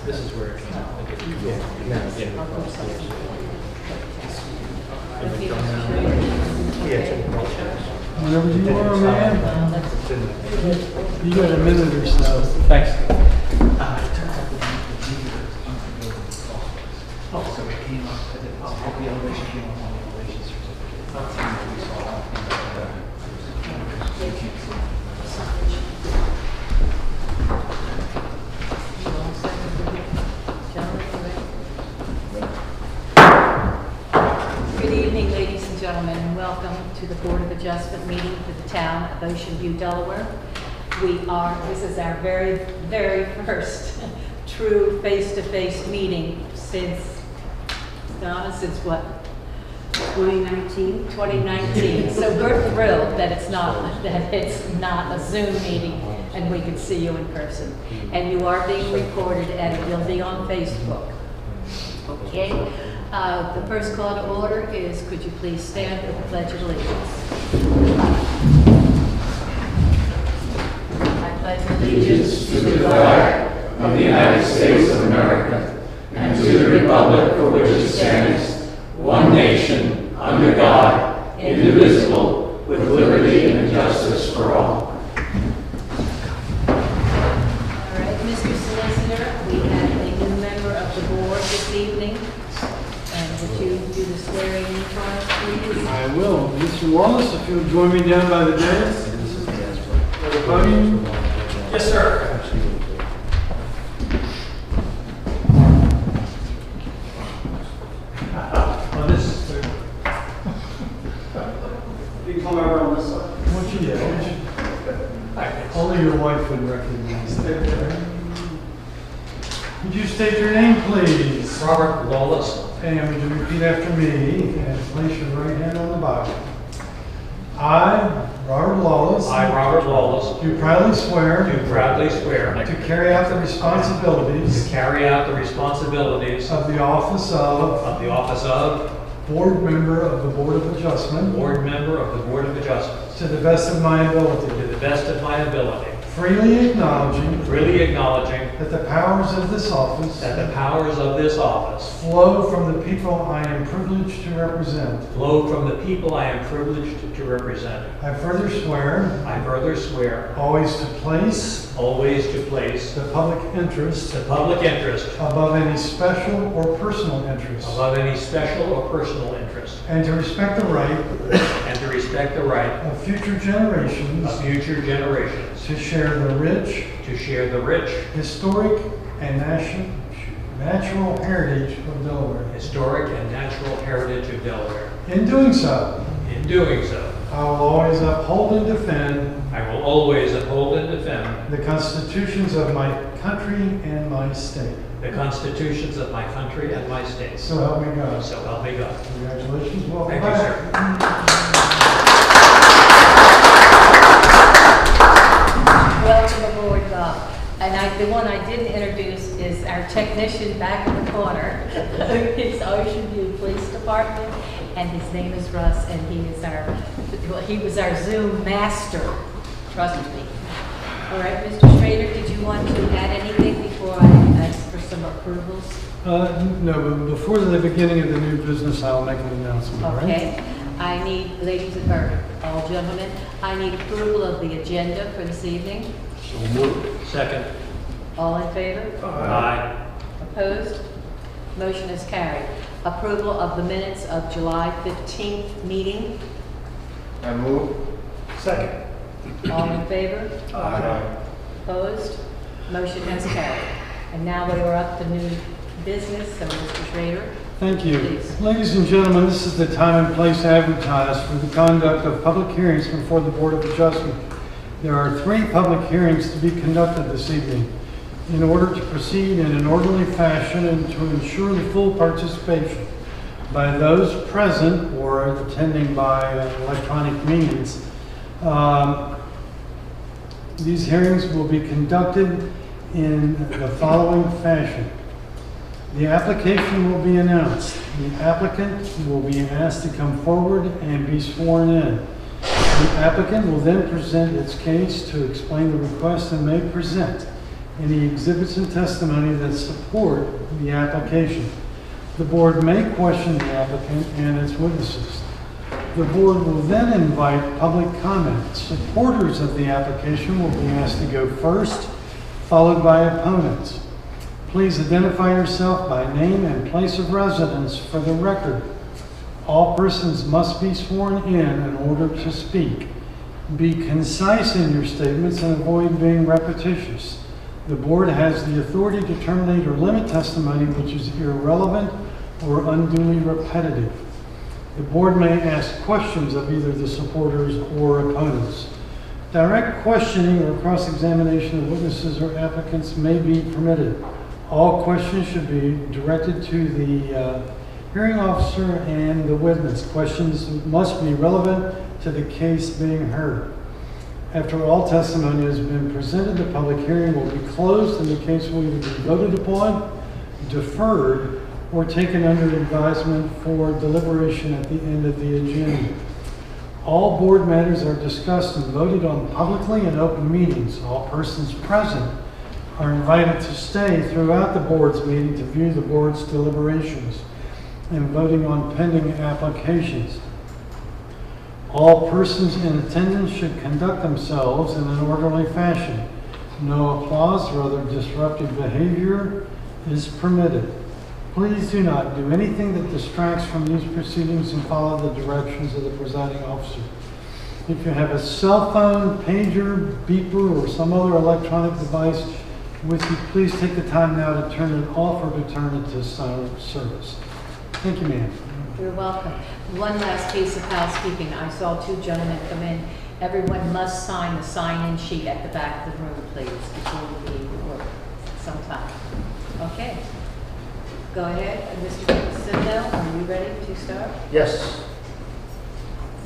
This is where it came out. Whenever you are, man. You got a minute or so. Thanks. Oh, so it came up, the elevation came up on the elevation Good evening, ladies and gentlemen, and welcome to the Board of Adjustment meeting for the town of Ocean View, Delaware. This is our very, very first true face-to-face meeting since what? 2019. 2019. So we're thrilled that it's not a Zoom meeting and we can see you in person. And you are being recorded and it will be on Facebook. Okay. The first call to order is, could you please stand for the Pledge of Allegiance? I pledge allegiance to the flag of the United States of America and to the republic for which it stands, one nation, under God, indivisible, with liberty and justice for all. All right, Mr. Solicitor, we have a new member of the board this evening. And would you do the swearing in for us, please? I will. Mr. Wallace, if you'll join me down by the dais. At the podium. Yes, sir. You can come over on this side. Won't you, only your wife would recognize that. Would you state your name, please? Robert Wallace. And would you repeat after me and place your right hand on the Bible? I, Robert Wallace. I, Robert Wallace. Do proudly swear. Do proudly swear. To carry out the responsibilities. To carry out the responsibilities. Of the office of. Of the office of. Board member of the Board of Adjustment. Board member of the Board of Adjustment. To the best of my ability. To the best of my ability. Freely acknowledging. Freely acknowledging. That the powers of this office. That the powers of this office. Flow from the people I am privileged to represent. Flow from the people I am privileged to represent. I further swear. I further swear. Always to place. Always to place. The public interest. The public interest. Above any special or personal interest. Above any special or personal interest. And to respect the right. And to respect the right. Of future generations. Of future generations. To share the rich. To share the rich. Historic and natural heritage of Delaware. Historic and natural heritage of Delaware. In doing so. In doing so. I will always uphold and defend. I will always uphold and defend. The constitutions of my country and my state. The constitutions of my country and my state. So help me God. So help me God. Congratulations. Welcome Thank you, sir. Welcome aboard, Bob. And the one I didn't introduce is our technician back in the corner. It's Ocean View Police Department, and his name is Russ, and he was our Zoom master. Trust me. All right, Mr. Schrader, did you want to add anything before I ask for some approvals? No, but before the beginning of the new business, I'll make an announcement. Okay. Right? I need, all gentlemen, I need approval of the agenda for this evening. So moved. Second. All in favor? Aye. Opposed? Motion is carried. Approval of the minutes of July 15th meeting. I move. Second. All in favor? Aye. Opposed? Motion has carried. And now we are up to new business, so Mr. Schrader. Thank you. Please. Ladies and gentlemen, this is the time and place advertised for the conduct of public hearings before the Board of Adjustment. There are 3 public hearings to be conducted this evening. In order to proceed in an orderly fashion and to ensure the full participation by those present or attending by electronic means, these hearings will be conducted in the following fashion. The application will be announced. The applicant will be asked to come forward and be sworn in. The applicant will then present its case to explain the request and may present any exhibits and testimony that support the application. The board may question the applicant and its witnesses. The board will then invite public comment. Supporters of the application will be asked to go first, followed by opponents. Please identify yourself by name and place of residence for the record. All persons must be sworn in order to speak. Be concise in your statements and avoid being repetitious. The board has the authority to terminate or limit testimony which is irrelevant or unduly repetitive. The board may ask questions of either the supporters or opponents. Direct questioning or cross-examination of witnesses or applicants may be permitted. All questions should be directed to the hearing officer and the witness. Questions must be relevant to the case being heard. After all testimony has been presented, the public hearing will be closed and the case will either be voted upon, deferred, or taken under advisement for deliberation at the end of the agenda. All board matters are discussed and voted on publicly in open meetings. All persons present are invited to stay throughout the board's meeting to view the board's deliberations and voting on pending applications. All persons in attendance should conduct themselves in an orderly fashion. No applause or other disruptive behavior is permitted. Please do not do anything that distracts from these proceedings and follow the directions of the presiding officer. If you have a cell phone, pager, beeper, or some other electronic device with you, please take the time now to turn it off or to turn it to silent service. Thank you, ma'am. You're welcome. One last piece of housekeeping. I saw two gentlemen come in. Everyone must sign the sign-in sheet at the back of the room, please, before we leave work sometime. Okay. Go ahead. Mr. Sindel, are you ready to start? Yes.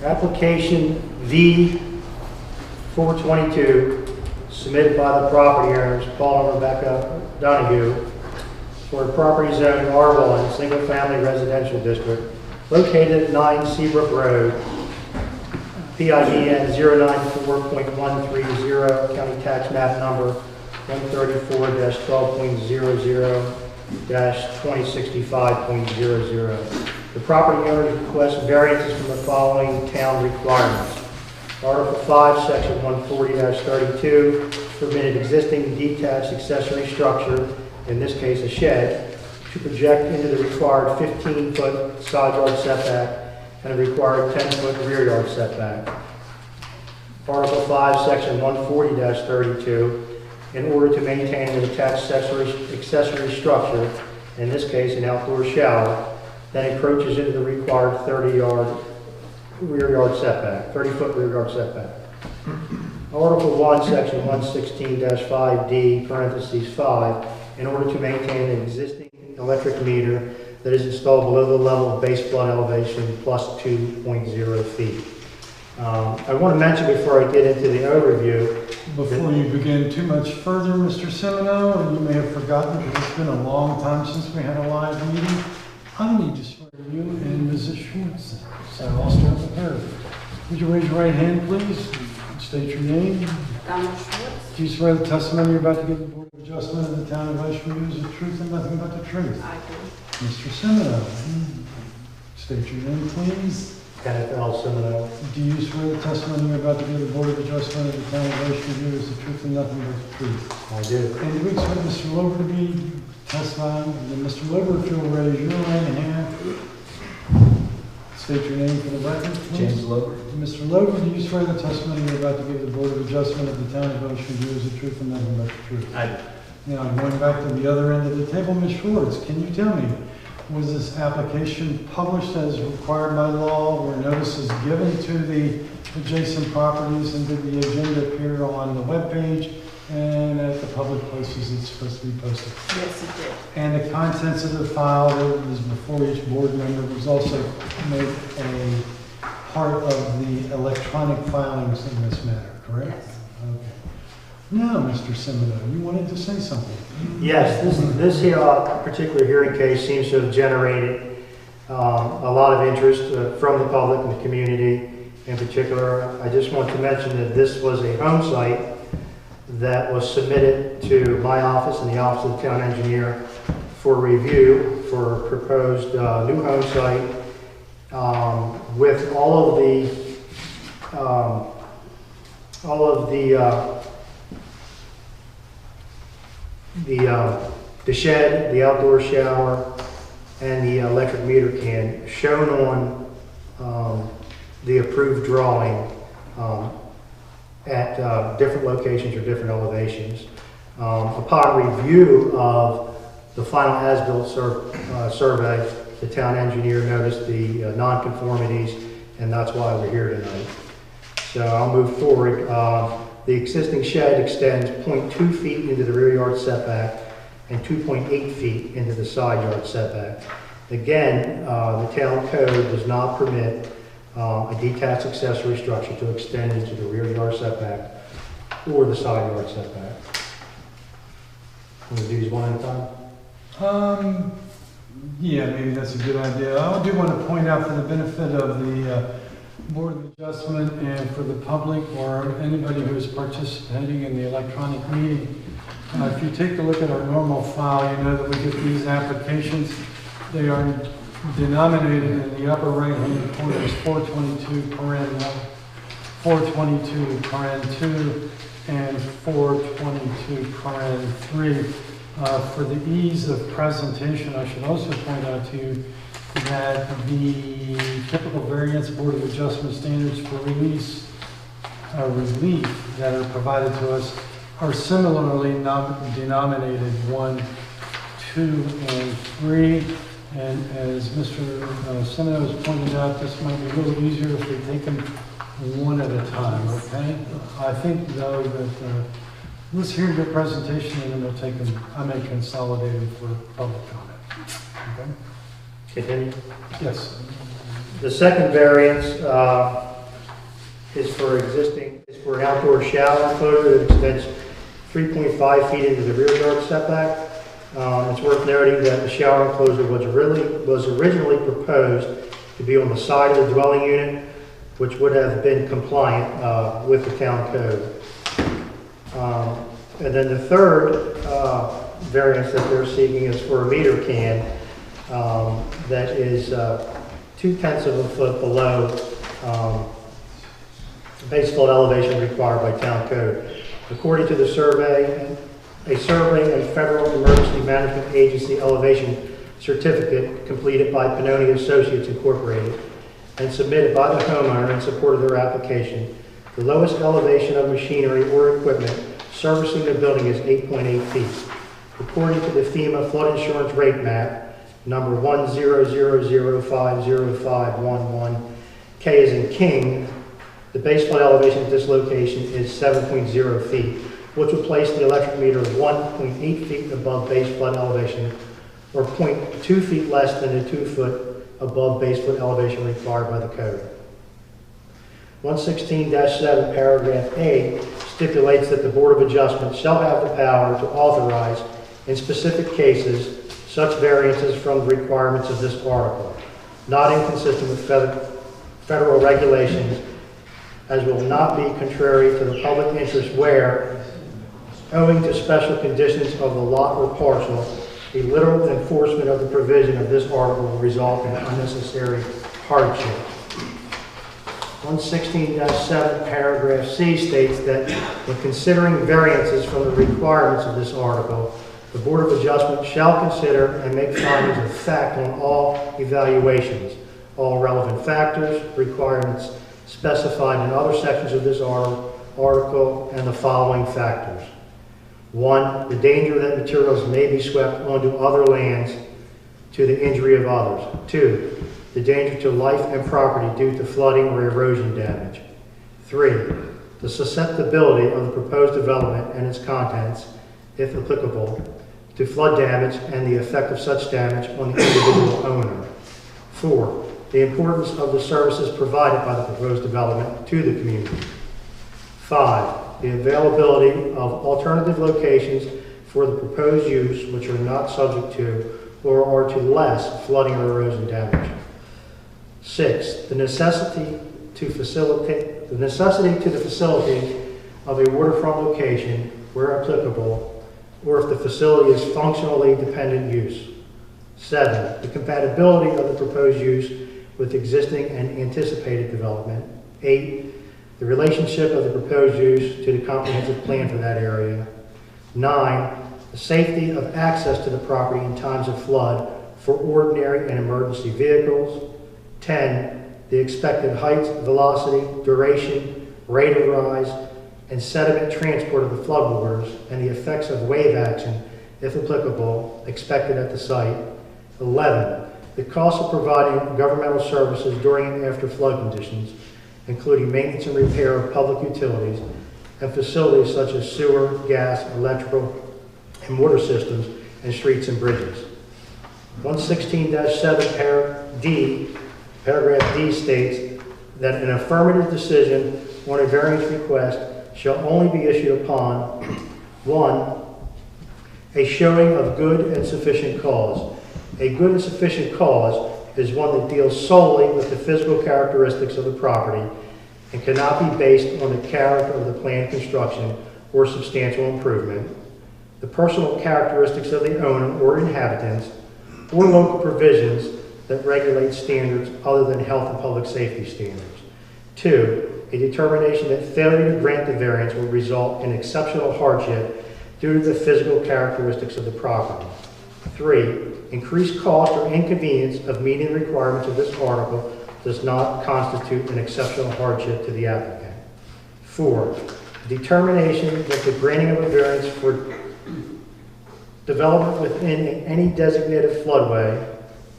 Application V-422 submitted by the property owners, Paul and Rebecca Donahue, for a property zone R1, Single Family Residential District, located at 9 Seabrook Road, PIDN 094.130, County Tax Map Number 134-12.00-2065.00. The property owners request variances from the following town requirements. Article 5, Section 140-32, permitted existing detached accessory structure, in this case a shed, to project into the required 15-foot side yard setback and a required 10-foot rear yard setback. Article 5, Section 140-32, in order to maintain an attached accessory structure, in this case an outdoor shower, that encroaches into the required 30-foot rear yard setback. Article 1, Section 116-5D, parentheses 5, in order to maintain an existing electric meter that is installed below the level of base flood elevation plus 2.0 feet. I want to mention before I get into the overview. Before you begin too much further, Mr. Semino, and you may have forgotten because it's been a long time since we had a live meeting, I need to swear you and Mrs. Schwartz. So I'll start with her. Would you raise your right hand, please? State your name. Donald Schwartz. Do you swear the testimony you're about to give the Board of Adjustment of the Town of Oceanview is the truth and nothing but the truth? I do. Mr. Semino, state your name, please. Kenneth L. Semino. Do you swear the testimony you're about to give the Board of Adjustment of the Town of Oceanview is the truth and nothing but the truth? I do. And do we expect Mr. Lober to be testifying? Then Mr. Lober, if you'll raise your right hand. State your name for the record, please. James Lober. Mr. Lober, do you swear the testimony you're about to give the Board of Adjustment of the Town of Oceanview is the truth and nothing but the truth? I do. Now, going back to the other end of the table, Ms. Schwartz, can you tell me, was this application published as required by law? Were notices given to the adjacent properties, and did the agenda appear on the webpage and at the public places it's supposed to be posted? Yes, it did. And the contents of the file that was before each board member was also made a part of the electronic filings in this matter, correct? Yes. Okay. Now, Mr. Semino, you wanted to say something. Yes, this particular hearing case seems to have generated a lot of interest from the public and the community. In particular, I just want to mention that this was a home site that was submitted to my office and the office of the town engineer for review for a proposed new home site with all of the shed, the outdoor shower, and the electric meter can shown on the approved drawing at different locations or different elevations. Upon review of the final as-built survey, the town engineer noticed the nonconformities, and that's why we're here tonight. So I'll move forward. The existing shed extends 0.2 feet into the rear yard setback and 2.8 feet into the side yard setback. Again, the town code does not permit a detached accessory structure to extend into the rear yard setback or the side yard setback. Want to do these one at a time? Yeah, maybe that's a good idea. I do want to point out for the benefit of the Board of Adjustment and for the public or anybody who is participating in the electronic meeting, if you take a look at our normal file, you know that we get these applications. They are denominated in the upper right-hand corner as 422 paren 1, 422 paren 2, and 422 paren 3. For the ease of presentation, I should also point out to you that the typical variance Board of Adjustment standards for relief that are provided to us are similarly denominated 1, 2, and 3. And as Mr. Semino has pointed out, this might be a little easier if we take them one at a time, okay? I think, though, that let's hear your presentation and then we'll take them, I may consolidate them for public comment. Okay? Continue. Yes. The second variance is for an outdoor shower enclosure that extends 3.5 feet into the rear yard setback. It's worth noting that the shower enclosure was originally proposed to be on the side of the dwelling unit, which would have been compliant with the town code. And then the third variance that they're seeking is for a meter can that is 0.2 of a foot below the base flood elevation required by town code. According to the survey, a survey and Federal Emergency Management Agency elevation certificate completed by Pannoni Associates Incorporated and submitted by the homeowner in support of their application, the lowest elevation of machinery or equipment servicing the building is 8.8 feet. According to the FEMA flood insurance rate map, number 100050511, K as in King, the base flood elevation at this location is 7.0 feet, which would place the electric meter 1.8 feet above base flood elevation, or 0.2 feet less than the 2 foot above base flood elevation required by the code. 116-7 paragraph A stipulates that the Board of Adjustment shall have the power to authorize, in specific cases, such variances from the requirements of this article, not inconsistent with federal regulations, as will not be contrary to the public interest where, owing to special conditions of the lot or parcel, a literal enforcement of the provision of this article will result in unnecessary hardship. 116-7 paragraph C states that when considering variances from the requirements of this article, the Board of Adjustment shall consider and make findings of fact on all evaluations, all relevant factors, requirements specified in other sections of this article, and the following factors. 1, the danger that materials may be swept onto other lands to the injury of others. 2, the danger to life and property due to flooding or erosion damage. 3, the susceptibility of the proposed development and its contents, if applicable, to flood damage and the effect of such damage on the individual owner. 4, the importance of the services provided by the proposed development to the community. 5, the availability of alternative locations for the proposed use which are not subject to or are to less flooding or erosion damage. 6, the necessity to the facility of a waterfront location where applicable, or if the facility is functionally dependent use. 7, the compatibility of the proposed use with existing and anticipated development. 8, the relationship of the proposed use to the comprehensive plan for that area. 9, the safety of access to the property in times of flood for ordinary and emergency vehicles. 10, the expected height, velocity, duration, rate of rise, and sediment transport of the floodwaters and the effects of wave action, if applicable, expected at the site. 11, the cost of providing governmental services during and after flood conditions, including maintenance and repair of public utilities and facilities such as sewer, gas, electrical, and water systems, and streets and bridges. 116-7 paragraph D states that an affirmative decision on a variance request shall only be issued upon 1, a showing of good and sufficient cause. A good and sufficient cause is one that deals solely with the physical characteristics of the property and cannot be based on the character of the planned construction or substantial improvement, the personal characteristics of the owner or inhabitants, or local provisions that regulate standards other than health and public safety standards. 2, a determination that failure to grant the variance will result in exceptional hardship due to the physical characteristics of the property. 3, increased cost or inconvenience of meeting the requirements of this article does not constitute an exceptional hardship to the applicant. 4, determination that the granting of a variance for development within any designated floodway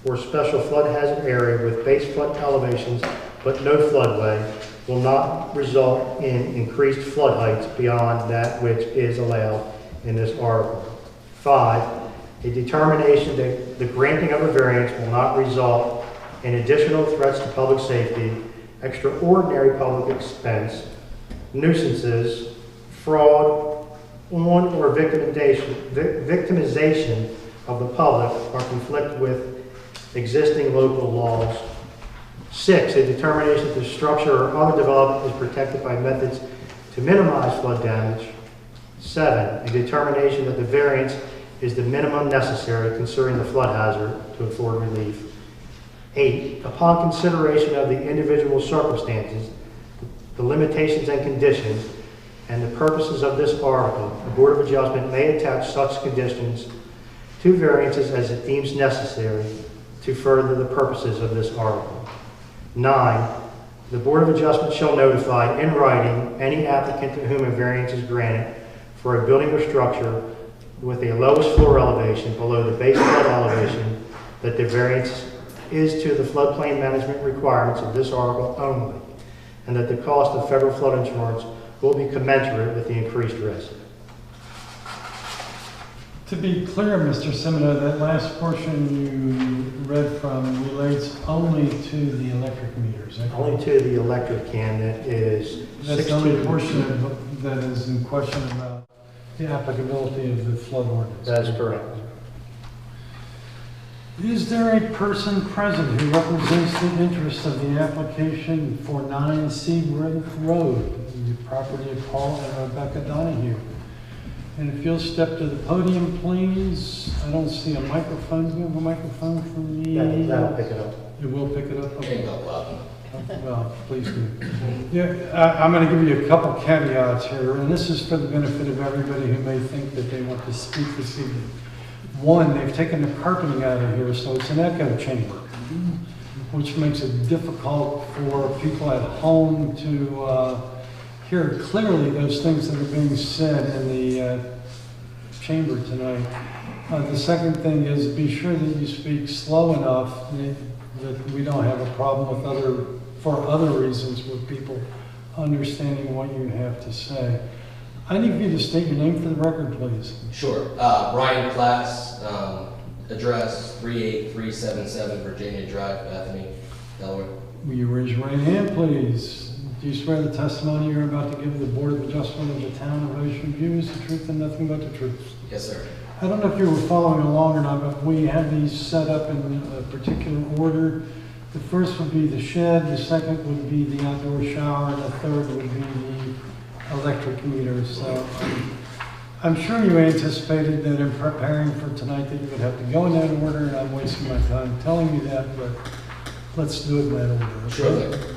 or special flood hazard area with base flood elevations but no floodway will not result in increased flood heights beyond that which is allowed in this article. 5, a determination that the granting of a variance will not result in additional threats to public safety, extraordinary public expense, nuisances, fraud, on or victimization of the public or conflict with existing local laws. 6, a determination that the structure or other development is protected by methods to minimize flood damage. 7, a determination that the variance is the minimum necessary considering the flood hazard to afford relief. 8, upon consideration of the individual circumstances, the limitations and conditions, and the purposes of this article, the Board of Adjustment may attach such conditions to variances as it deems necessary to further the purposes of this article. 9, the Board of Adjustment shall notify in writing any applicant to whom a variance is granted for a building or structure with a lowest floor elevation below the base flood elevation that the variance is to the floodplain management requirements of this article only, and that the cost of federal flood insurance will be commensurate with the increased risk. To be clear, Mr. Semino, that last portion you read from relates only to the electric meters. Only to the electric can that is That's the only portion that is in question about the applicability of the flood ordinance. That is correct. Is there a person present who represents the interests of the application for 9 Seabrooke Road, the property of Paul and Rebecca Donahue? And if you'll step to the podium, please. I don't see a microphone. Do you have a microphone for me? That'll pick it up. It will pick it up? Okay. Well, please do. Yeah, I'm going to give you a couple caveats here, and this is for the benefit of everybody who may think that they want to speak this evening. One, they've taken the carpeting out of here, so it's an echo chamber, which makes it difficult for people at home to hear clearly those things that are being said in the chamber tonight. The second thing is be sure that you speak slow enough that we don't have a problem with for other reasons with people understanding what you have to say. I need you to state your name for the record, please. Sure. Ryan Class, address 38377 Virginia Drive, Bethany, Delaware. Will you raise your right hand, please? Do you swear the testimony you're about to give the Board of Adjustment of the Town of Ocean View is the truth and nothing but the truth? Yes, sir. I don't know if you were following along or not, but we have these set up in a particular order. The first would be the shed, the second would be the outdoor shower, and the third would be the electric meters. So I'm sure you anticipated that in preparing for tonight that you would have to go in that order, and I'm wasting my time telling you that, but let's do it in that order. okay? Sure thing.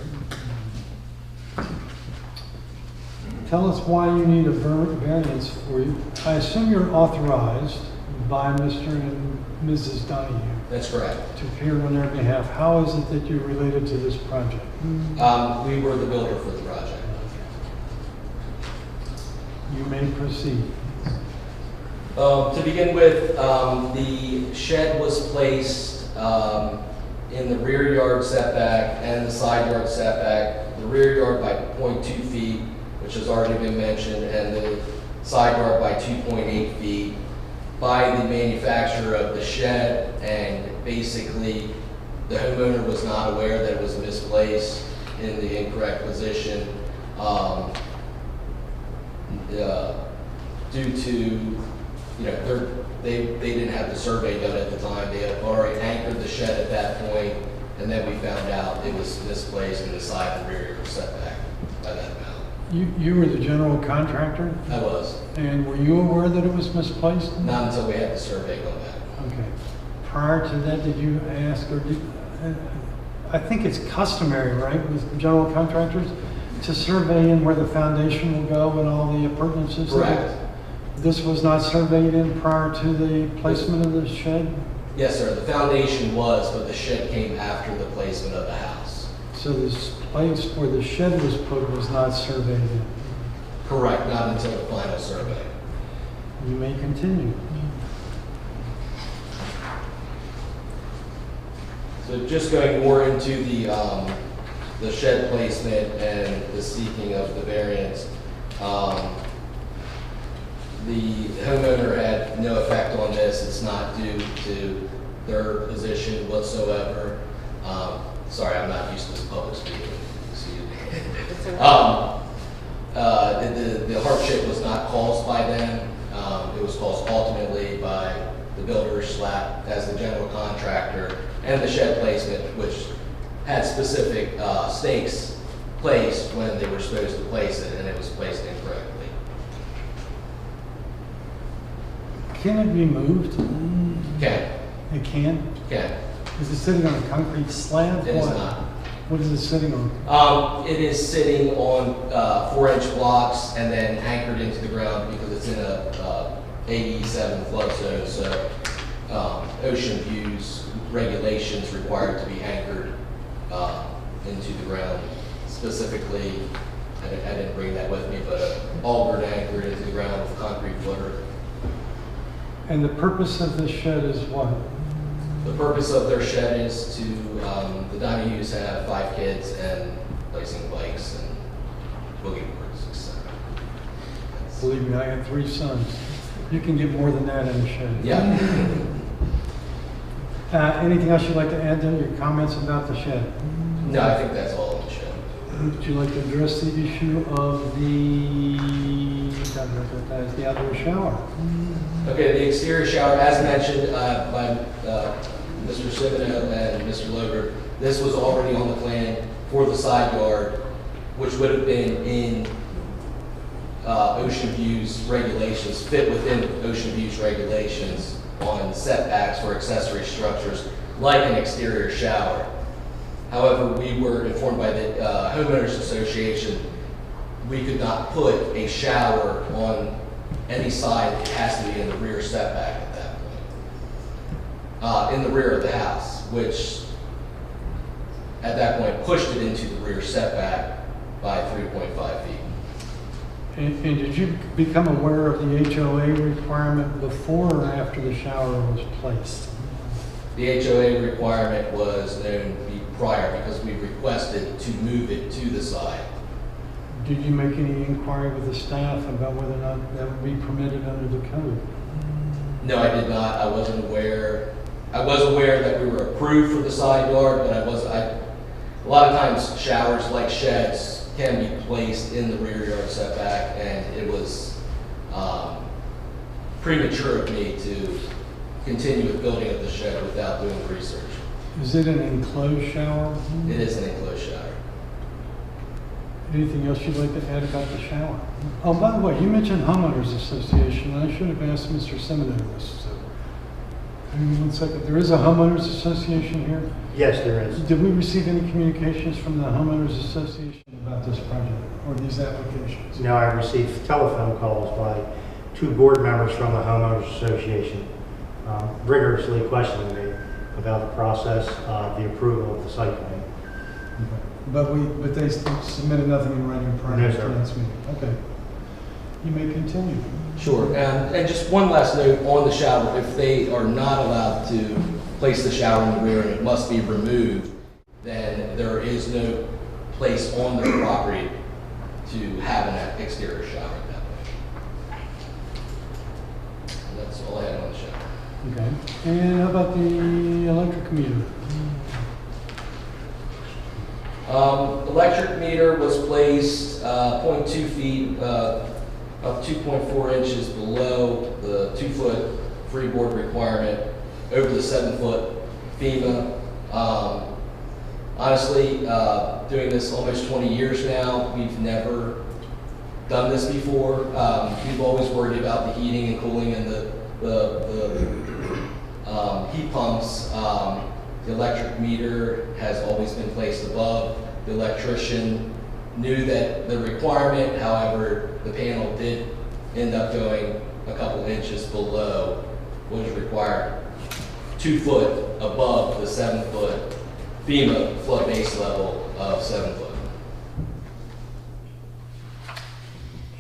Tell us why you need a variance for you. I assume you're authorized by Mr. and Mrs. Donahue That's correct. to appear on their behalf. How is it that you're related to this project? We were the builder for the project. You may proceed. To begin with, the shed was placed in the rear yard setback and the side yard setback. The rear yard by 0.2 feet, which has already been mentioned, and the side yard by 2.8 feet by the manufacturer of the shed, and basically the homeowner was not aware that it was misplaced in the incorrect position due to, they didn't have the survey done at the time. They had already anchored the shed at that point, and then we found out it was misplaced in the side and rear yard setback by that amount. You were the general contractor, I was, and were you aware that it was misplaced? not until we had the survey go back. Okay. Prior to that, did you ask, or I think it's customary, right, with general contractors, to survey in where the foundation will go and all the appurtenances? Correct. This was not surveyed in prior to the placement of the shed? Yes, sir, the foundation was, but the shed came after the placement of the house. So this place where the shed was put was not surveyed in? Correct, not until the final survey. You may continue. So just going more into the shed placement and the seeking of the variance, the homeowner had no effect on this. It's not due to their position whatsoever. Sorry, I'm not used to this public speaking. Excuse me. The hardship was not caused by them. It was caused ultimately by the builder as the general contractor, and the shed placement, which had specific stakes placed when they were supposed to place it, and it was placed incorrectly. Can it be moved? Okay, It can? okay. Is it sitting on a concrete slab? It is What? not. What is it sitting on? It is sitting on 4-inch blocks and then anchored into the ground because it's in a AE7 flood zone. So ocean views regulations required to be anchored into the ground. Specifically, I didn't bring that with me, but augered anchored into the ground with a concrete footer. And the purpose of this shed is what? The purpose of their shed is to, the Donahues have 5 kids and placing bikes and boogie boards, etc. Believe me, I have 3 sons. You can get more than that in a shed. Yeah. Anything else you'd like to add to your comments about the shed? No, I think that's all on the shed. Would you like to address the issue of the outdoor shower? Okay, the exterior shower, as mentioned by Mr. Civino and Mr. Loger, this was already on the plan for the side yard, which would have been in Ocean View's regulations, fit within Ocean View's regulations on setbacks for accessory structures like an exterior shower. However, we were informed by the Homeowners Association we could not put a shower on any side. It has to be in the rear setback at that point. In the rear of the house, which at that point pushed it into the rear setback by 3.5 feet. And did you become aware of the HOA requirement before or after the shower was placed? The HOA requirement was known prior because we requested to move it to the side. Did you make any inquiry with the staff about whether or not that would be permitted under the code? No, I did not. I wasn't aware. I was aware that we were approved for the side yard, but a lot of times showers like sheds can be placed in the rear yard setback, and it was premature of me to continue with building of the shed without doing the research. Is it an enclosed shower? It is an enclosed shower. Anything else you'd like to add about the shower? Oh, by the way, you mentioned homeowners association, and I should have asked Mr. Semino this, so. Give me 1 second. There is a homeowners association here. Yes, there is. Did we receive any communications from the homeowners association about this project or these applications? Now, I received telephone calls by 2 board members from the homeowners association rigorously questioning me about the process of the approval of the site plan. Okay. But they submitted nothing in writing prior No, to sir. this meeting? Okay. You may continue. Sure, and just one last note on the shower, if they are not allowed to place the shower in the rear and it must be removed, then there is no place on their property to have an exterior shower at that point. And that's all I had on the shower. Okay. And how about the electric meter? Electric meter was placed 0.2 feet, up 2.4 inches below the 2-foot freeboard requirement, over the 7-foot FEMA. Honestly, doing this almost 20 years now, we've never done this before. We've always worried about the heating and cooling and the heat pumps. The electric meter has always been placed above. The electrician knew that the requirement, however, the panel did end up going a couple inches below what is required, 2 foot above the 7-foot FEMA flood base level of 7 foot.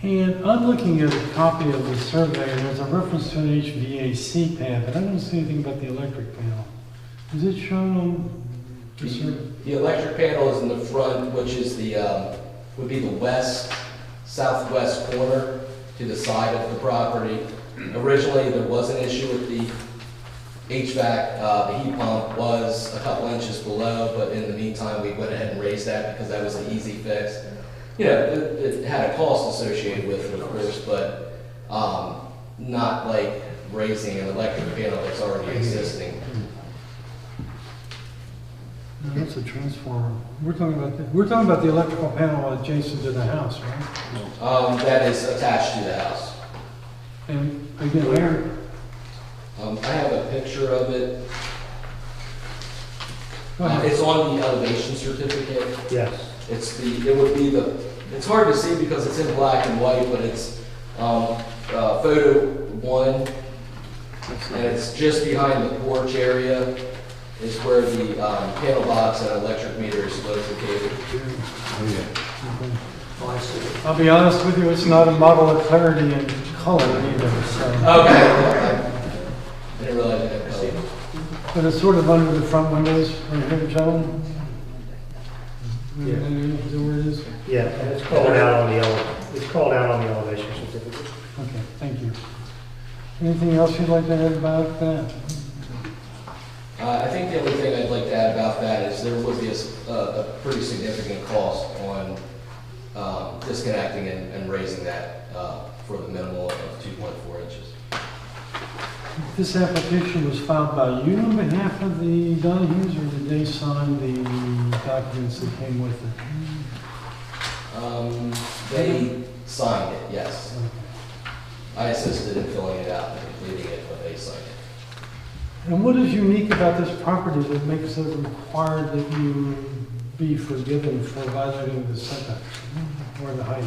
And I'm looking at a copy of the survey, and there's a reference to an HVAC pad, but I don't see anything about the electric panel. Is it shown on the survey? The electric panel is in the front, which is the, would be the southwest corner to the side of the property. Originally, there was an issue with the HVAC. The heat pump was a couple inches below, but in the meantime, we went ahead and raised that because that was an easy fix. You know, it had a cost associated with it, of course, but not like raising an electric panel that's already existing. No, that's a transformer. We're talking about the electrical panel adjacent to the house, right? That is attached to the house. And again, where? I have a picture of it. Go ahead. It's on the elevation certificate. Yes. It's hard to see because it's in black and white, but it's photo 1, and it's just behind the porch area is where the panel box and electric meter is located. I'll be honest with you, it's not a model of clarity in color either, so. Okay. I didn't realize it had color. But it's sort of under the front windows, right here, gentlemen. Yeah. Is that where it is? Yeah, and it's called out on the elevation certificate. Okay, thank you. Anything else you'd like to add about that? I think the only thing I'd like to add about that is there would be a pretty significant cost on disconnecting and raising that for the minimal of 2.4 inches. This application was filed by you on behalf of the Donahues, or did they sign the documents that came with it? They signed it, yes. I assisted in filling it out and completing it, but they signed it. And what is unique about this property that makes it required that you be forgiven for violating the setbacks or the height?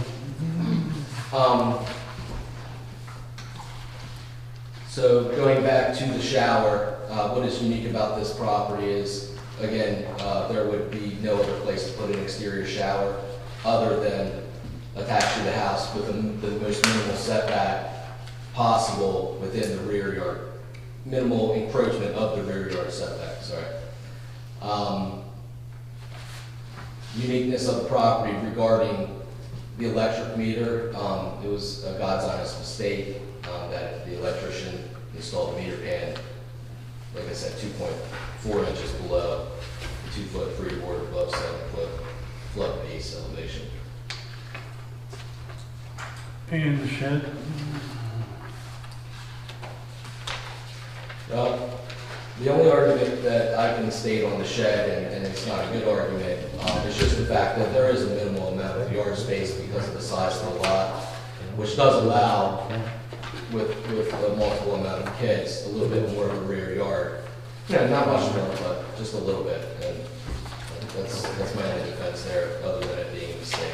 So going back to the shower, what is unique about this property is, again, there would be no other place to put an exterior shower other than attached to the house with the most minimal setback possible within the rear yard, minimal encroachment of the rear yard setback, sorry. Uniqueness of the property regarding the electric meter, it was a God's honest mistake that the electrician installed the meter pan, like I said, 2.4 inches below, 2-foot freeboard above 7-foot flood base elevation. And the shed? The only argument that I can state on the shed, and it's not a good argument, is just the fact that there is a minimal amount of yard space because of the size of the lot, which does allow, with a multiple amount of kids, a little bit more of a rear yard. Yeah, not much more, but just a little bit, and that's my only defense there, other than it being a mistake.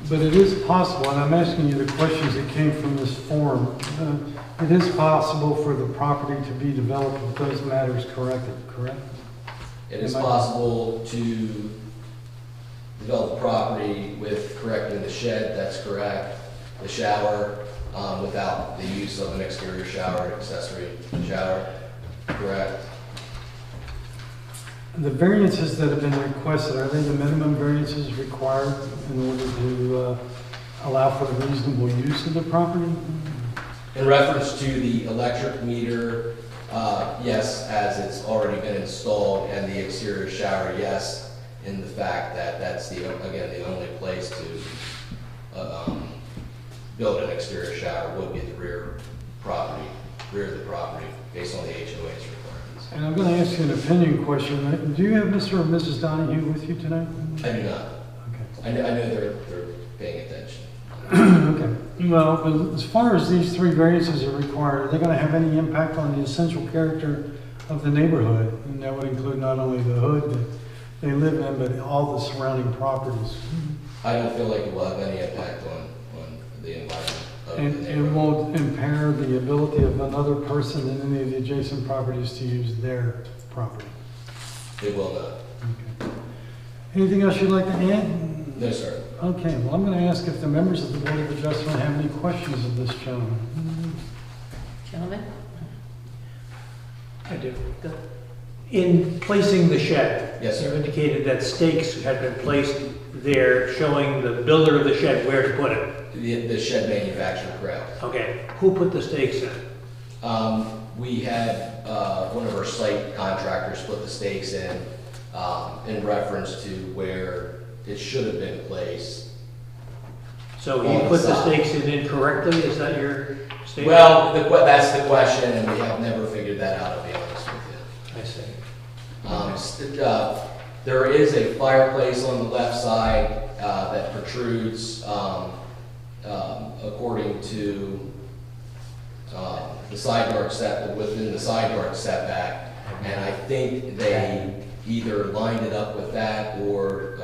But it is possible, and I'm asking you the questions that came from this forum. It is possible for the property to be developed with those matters corrected, correct? It is possible to develop the property with correcting the shed, that's correct. The shower, without the use of an exterior shower, accessory shower, correct. The variances that have been requested, are they the minimum variances required in order to allow for the reasonable use of the property? In reference to the electric meter, yes, as it's already been installed, and the exterior shower, yes, in the fact that that's again, the only place to build an exterior shower would be the rear of the property, based on the HOA's requirements. And I'm going to ask you an opinion question. Do you have Mr. or Mrs. Donahue with you tonight? I do not. Okay. I know they're paying attention. Okay. Well, as far as these three variances are required, are they going to have any impact on the essential character of the neighborhood? And that would include not only the hood that they live in, but all the surrounding properties. I don't feel like it will have any impact on the environment of the And it neighborhood. won't impair the ability of another person in any of the adjacent properties to use their property. It will not. Okay. Anything else you'd like to add? No, sir. Okay, well, I'm going to ask if the members of the Board of Adjustment have any questions of this gentleman. Gentlemen? I do. Go. In placing the shed, Yes, you sir. indicated that stakes had been placed there showing the builder of the shed where to put it. The shed manufacturer, correct. Okay, who put the stakes in? We had one of our site contractors put the stakes in reference to where it should have been placed. So On he the put the side. stakes in incorrectly, is that your statement? Well, that's the question, and we have never figured that out, to be honest with you. I see. There is a fireplace on the left side that protrudes according to the side yard set, within the side yard setback. And I think they either lined it up with that or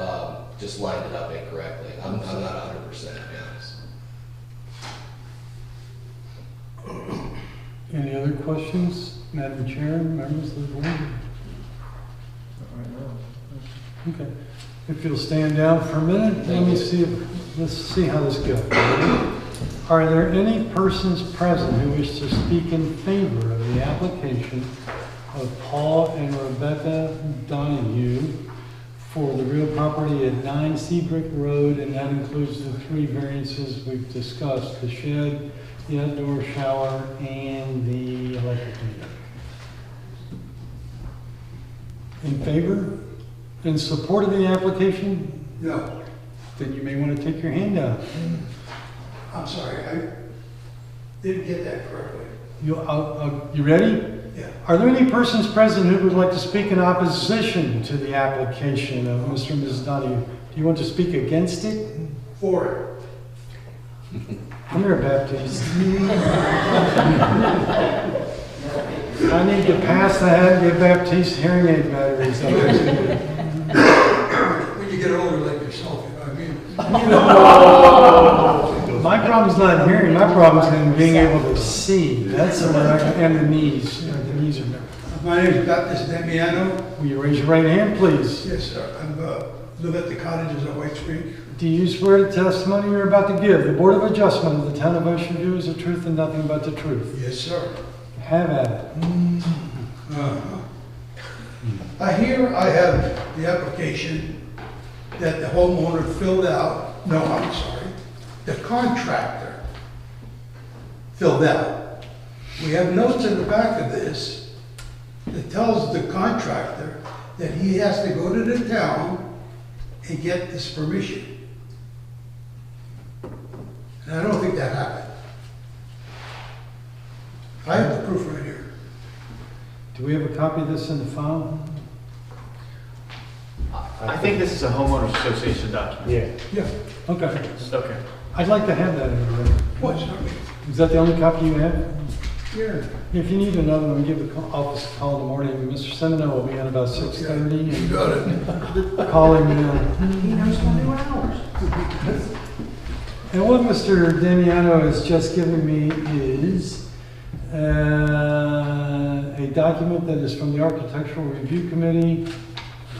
just lined it up incorrectly. I'm not 100% to be honest. Any other questions, Madam Chair, members of the board? Okay. If you'll stand down for a minute, let's see how this goes. Are there any persons present who wish to speak in favor of the application of Paul and Rebecca Donahue for the real property at 9 Seabrook Road, and that includes the three variances we've discussed, the shed, the outdoor shower, and the electric meter? In favor? In support of the application? No, Then you may want to take your hand down. I'm sorry, I didn't get that correctly. You ready? Yeah. Are there any persons present who would like to speak in opposition to the application of Mr. and Mrs. Donahue? Do you want to speak against it? For Come here, Baptiste. I need to pass that and get Baptiste hearing aid batteries. it. When you get older like yourself, you know what I mean? My problem's not hearing, my problem's in being able to see. That's the one, and the knees. You know, the knees are never. My name is Baptist Damiano. Will you raise your right hand, please? Yes, sir. I live at the cottages on White Street. Do you swear the testimony you're about to give, the Board of Adjustment of the Town of Ocean View, is the truth and nothing but the truth? Yes, sir. Have at it. Uh-huh. Here I have the application that the homeowner filled out. No, I'm sorry. The contractor filled out. We have notes in the back of this that tells the contractor that he has to go to the town and get this permission. And I don't think that happened. I have the proof right here. Do we have a copy of this in the file? I think this is a homeowners association document. Yeah. Yeah, Okay. Okay. I'd like to have that in the record. what's not me? Is that the only copy you have? Yeah. If you need another one, give the office a call in the morning. Mr. Semino will be in about You 6:30 got it. and call him in. He knows 21 hours. And what Mr. Damiano has just given me is a document that is from the Architectural Review Committee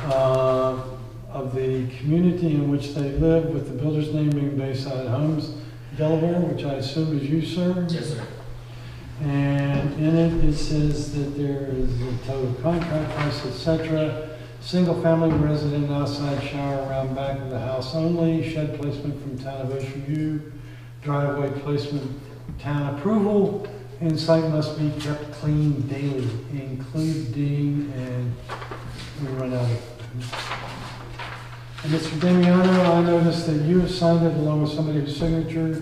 of the community in which they live, with the builder's name being Bayside Homes, Delaware, which I assume is you, sir? Yes, sir. And in it says that there is a total contract price, etc. Single-family resident, outside shower around back of the house only, shed placement from town of Ocean View, driveway placement, town approval, and site must be kept clean daily, including, and we run out of. And Mr. Damiano, I noticed that you have signed it along with somebody's signature. Is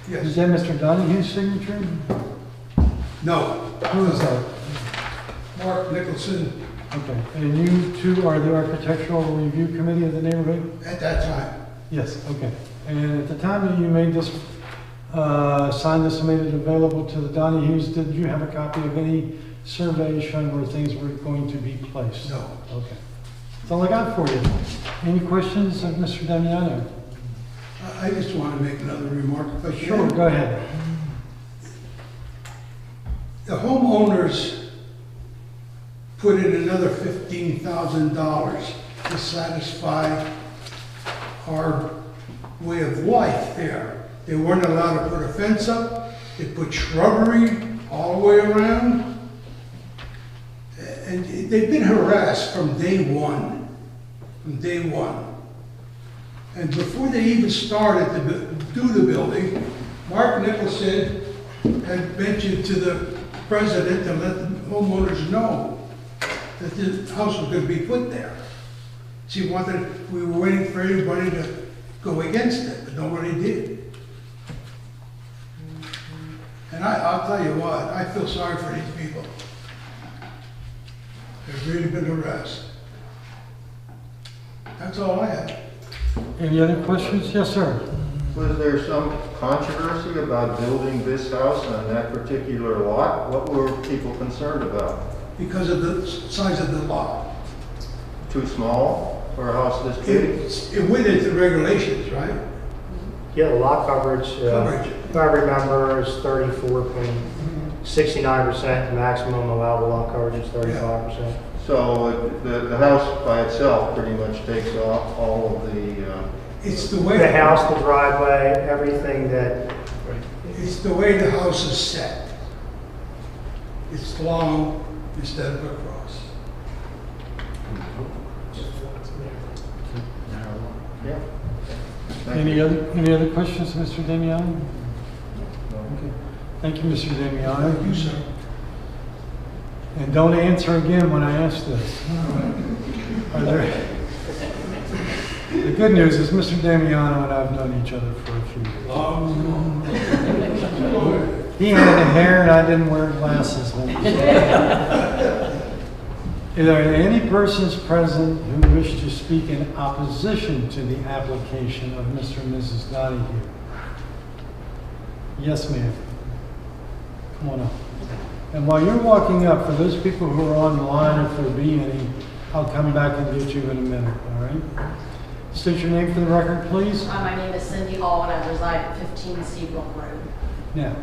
Yes. that Mr. Donahue's signature? No. Who is that? Mark Nicholson Okay, and you two are the Architectural Review Committee of the neighborhood? at that time. Yes, okay. And at the time that you made this, signed this and made it available to the Donahues, did you have a copy of any survey showing where things were going to be placed? No. Okay. That's all I got for you. Any questions of Mr. Damiano? I just want to make another remark if I can. Sure, go ahead. The homeowners put in another $15,000 to satisfy our way of life there. They weren't allowed to put a fence up. They put shrubbery all the way around. And they've been harassed from day one. From day one. And before they even started to do the building, Mark Nicholson had mentioned to the president to let the homeowners know that the house was going to be put there. She wanted, we were waiting for everybody to go against it, but nobody did. And I'll tell you what, I feel sorry for these people. They've really been harassed. That's all I have. Any other questions? Yes, sir. Was there some controversy about building this house on that particular lot? What were people concerned about? Because of the size of the lot. Too small for a house this big? It went into regulations, right? Yeah, the lot coverage, Coverage. if I remember, is 34.69%. Maximum allowable lot coverage is 35%. So the house by itself pretty much takes off all of the, It's the way. The house, the driveway, everything that, It's the way the house is set. It's long instead of across. yeah. Any other questions, Mr. Damiano? Okay. Thank you, Mr. Damiano. Thank you, sir. And don't answer again when I ask this. Are there? The good news is Mr. Damiano and I have known each other for a few years. He had the hair and I didn't wear glasses. When he was Are there any persons present who wish to speak in opposition to the application of Mr. and Mrs. Donahue? Yes, ma'am. Come on up. And while you're walking up, for those people who are on the line, if there be any, I'll come back and get you in a minute, all right? State your name for the record, please. My name is Cindy Hall, and I reside at 15 Seabrook Road. Now,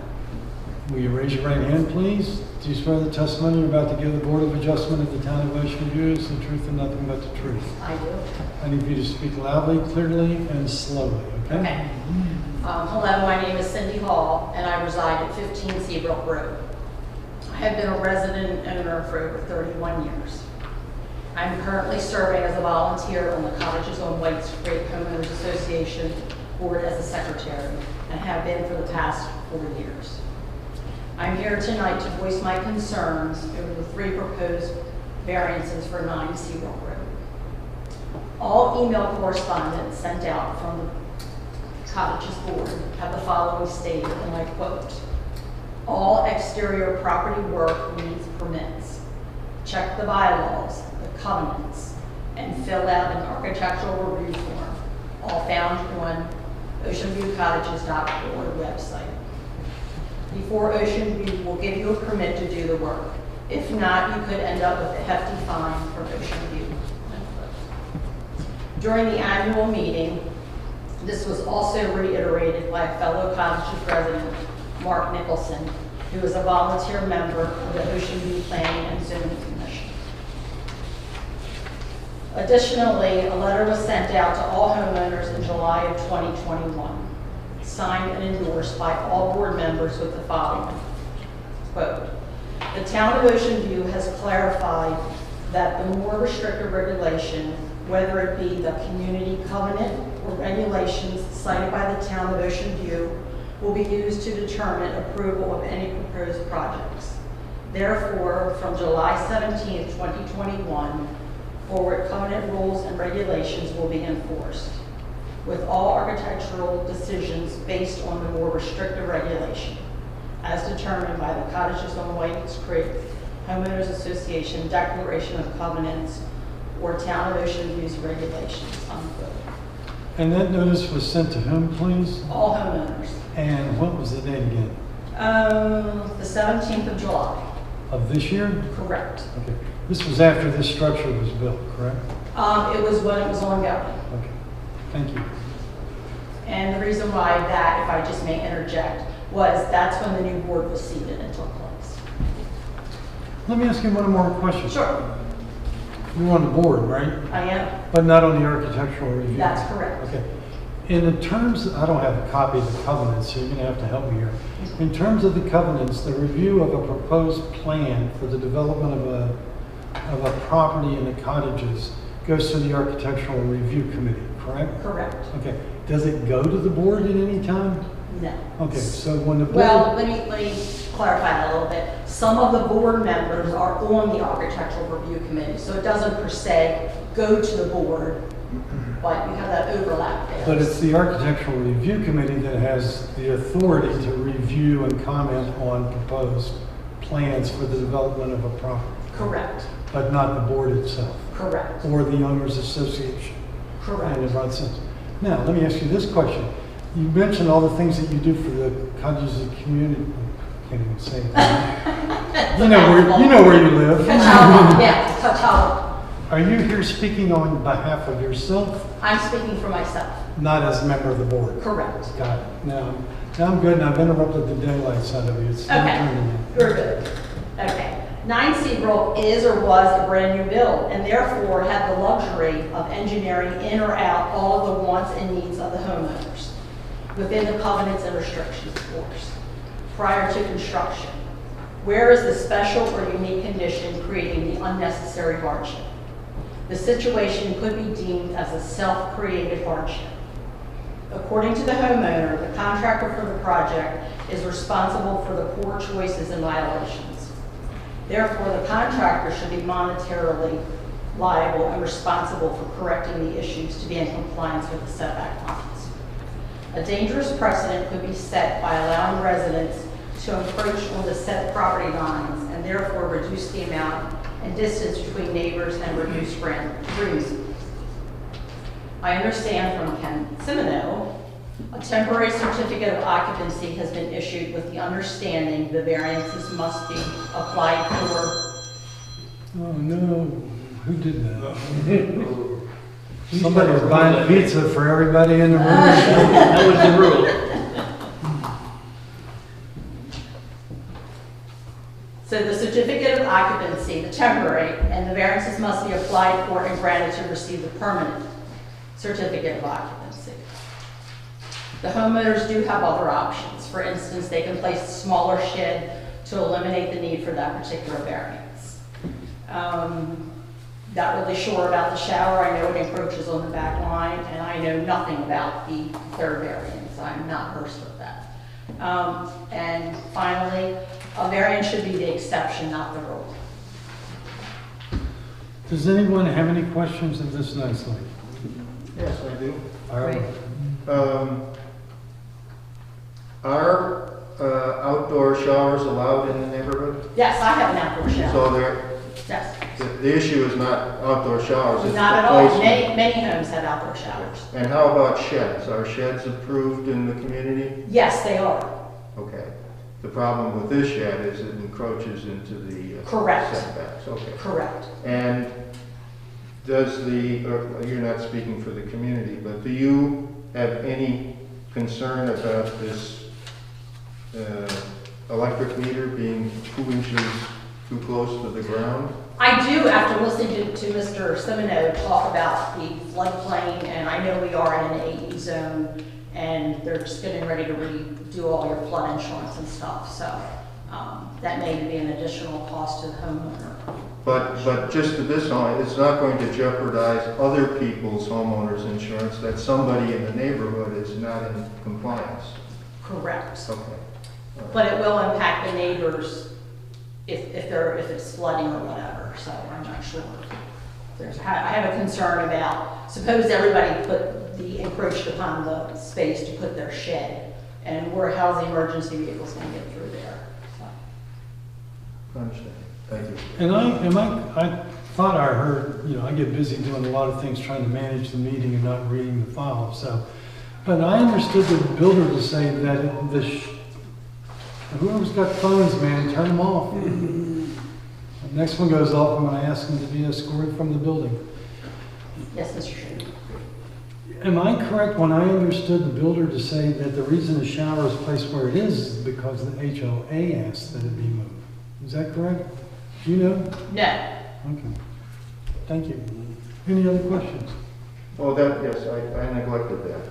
will you raise your right hand, please? Do you swear the testimony you're about to give the Board of Adjustment of the Town of Ocean View is the truth and nothing but the truth? I do. I need you to speak loudly, clearly, and slowly, okay? Okay. Hello, my name is Cindy Hall, and I reside at 15 Seabrook Road. I have been a resident and owner for over 31 years. I'm currently serving as a volunteer on the Cottages on Whites Creek Homeowners Association Board as a secretary, and have been for the past 4 years. I'm here tonight to voice my concerns over the 3 proposed variances for 9 Seabrook Road. All email correspondence sent out from the Cottages Board have the following stated, and I quote, "All exterior property work needs permits. check the bylaws, the covenants, and fill out an architectural review form, all found on oceanviewcottages.org website. Before Ocean View will give you a permit to do the work. If not, you could end up with a hefty fine from Ocean View. During the annual meeting, this was also reiterated by fellow Cottages resident, Mark Nicholson, who is a volunteer member of the Ocean View Planning and Zoning Commission. Additionally, a letter was sent out to all homeowners in July of 2021, signed and endorsed by all board members with the following quote: "The town of Ocean View has clarified that the more restrictive regulation, whether it be the community covenant or regulations cited by the town of Ocean View, will be used to determine approval of any proposed projects. Therefore, from July 17, 2021, forward covenant rules and regulations will be enforced, with all architectural decisions based on the more restrictive regulation, as determined by the Cottages on Whites Creek Homeowners Association Declaration of Covenants or Town of Ocean View's regulations," unquote. And that notice was sent to whom, please? All homeowners. And what was the date again? The 17th of July. Of this year? Correct. Okay. This was after this structure was built, correct? It was when it was ongoing. Okay. Thank you. And the reason why that, if I just may interject, was that's when the new board was seated and took place. Let me ask you one more question. Sure, You're on the board, right? I am. But not on the architectural review? That's correct. Okay. In terms, I don't have a copy of the covenants, so you're going to have to help me here. In terms of the covenants, the review of a proposed plan for the development of a property in the cottages goes to the architectural review committee, correct? Correct. Okay. Does it go to the board at any time? No. Okay, so when the board... Well, let me clarify that a little bit. Some of the board members are on the architectural review committee, so it doesn't per se go to the board, but you have that overlap there. But it's the architectural review committee that has the authority to review and comment on proposed plans for the development of a property. Correct. But not the board itself. Correct. Or the owners association. Correct. In a broad sense. Now, let me ask you this question. You mentioned all the things that you do for the cottages of community. I can't even say it. You know where you live. Yeah, Catawba. Are you here speaking on behalf of yourself? I'm speaking for myself. Not as a member of the board? Correct. Got it. Now I'm good, and I've interrupted the daylights out of you. It's your turn Okay, now. you're good. Okay. 9 Seabrook is or was a brand new build and therefore had the luxury of engineering in or out all of the wants and needs of the homeowners within the covenants and restrictions, of course, prior to construction. Where is the special or unique condition creating the unnecessary hardship? The situation could be deemed as a self-created hardship. According to the homeowner, the contractor for the project is responsible for the poor choices and violations. Therefore, the contractor should be monetarily liable and responsible for correcting the issues to be in compliance with the setback lines. A dangerous precedent could be set by allowing residents to encroach on the set property lines and therefore reduce the amount and distance between neighbors and reduce trees. I understand from Ken Simino, a temporary certificate of occupancy has been issued with the understanding the variances must be applied for. Oh no, who did that? Somebody was buying pizza for everybody in the room. That was the rule. So the certificate of occupancy, the temporary, and the variances must be applied for and granted to receive the permanent certificate of occupancy. The homeowners do have other options. For instance, they can place a smaller shed to eliminate the need for that particular variance. Not really sure about the shower. I know it encroaches on the back line, and I know nothing about the third variance. I'm not versed with that. And finally, a variance should be the exception, not the rule. Does anyone have any questions of this nice lady? Yes, I do. All right. Are outdoor showers allowed in the neighborhood? Yes, I have an outdoor shower. So there, Yes. The issue is not outdoor showers, it's Not the at all. placement. Many homes have outdoor showers. And how about sheds? Are sheds approved in the community? Yes, they are. Okay. The problem with this shed is it encroaches into the Correct. setbacks. Okay. Correct. And does you're not speaking for the community, but do you have any concern about this electric meter being 2 inches too close to the ground? I do, after listening to Mr. Semino talk about the floodplain, and I know we are in an AE zone, and they're just getting ready to redo all your flood insurance and stuff, so that may be an additional cost to the homeowner. But just additionally, it's not going to jeopardize other people's homeowners insurance that somebody in the neighborhood is not in compliance. Correct. Okay. But it will impact the neighbors if it's flooding or whatever, so I'm not sure. I have a concern about, suppose everybody encroached upon the space to put their shed, and how's the emergency vehicles gonna get through there? So. I understand. Thank you. And I thought I heard, I get busy doing a lot of things trying to manage the meeting and not reading the file, so. But I understood the builder to say that whoever's got phones, man, turn them off. The next one goes off, I'm gonna ask them to be escorted from the building. Yes, Mr. Shea. Am I correct when I understood the builder to say that the reason the shower is placed where it is because the HOA asked that it be moved? Is that correct? Do you know? No. Okay. Thank you. Any other questions? Oh, yes, I neglected that.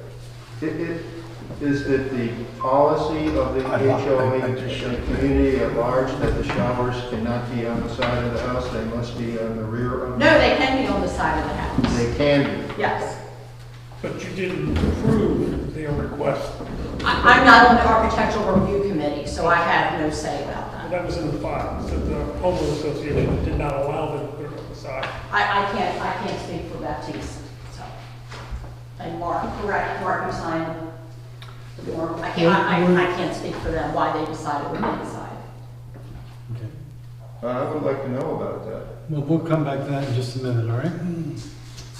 Is it the policy of the HOA and the community at large that the showers cannot be on the side of the house, they must be on the rear of the No, they can be on the side of the house. They can be. Yes. But you didn't approve their request. I'm not on the architectural review committee, so I have no say about that. That was in the file, that the homeowner association did not allow them to put it on the side. I can't speak for Baptiste, so. And Mark, correct, Mark, you signed the form. I can't speak for them, why they decided what they decided. Okay. I would like to know about that. Well, we'll come back to that in just a minute, all right?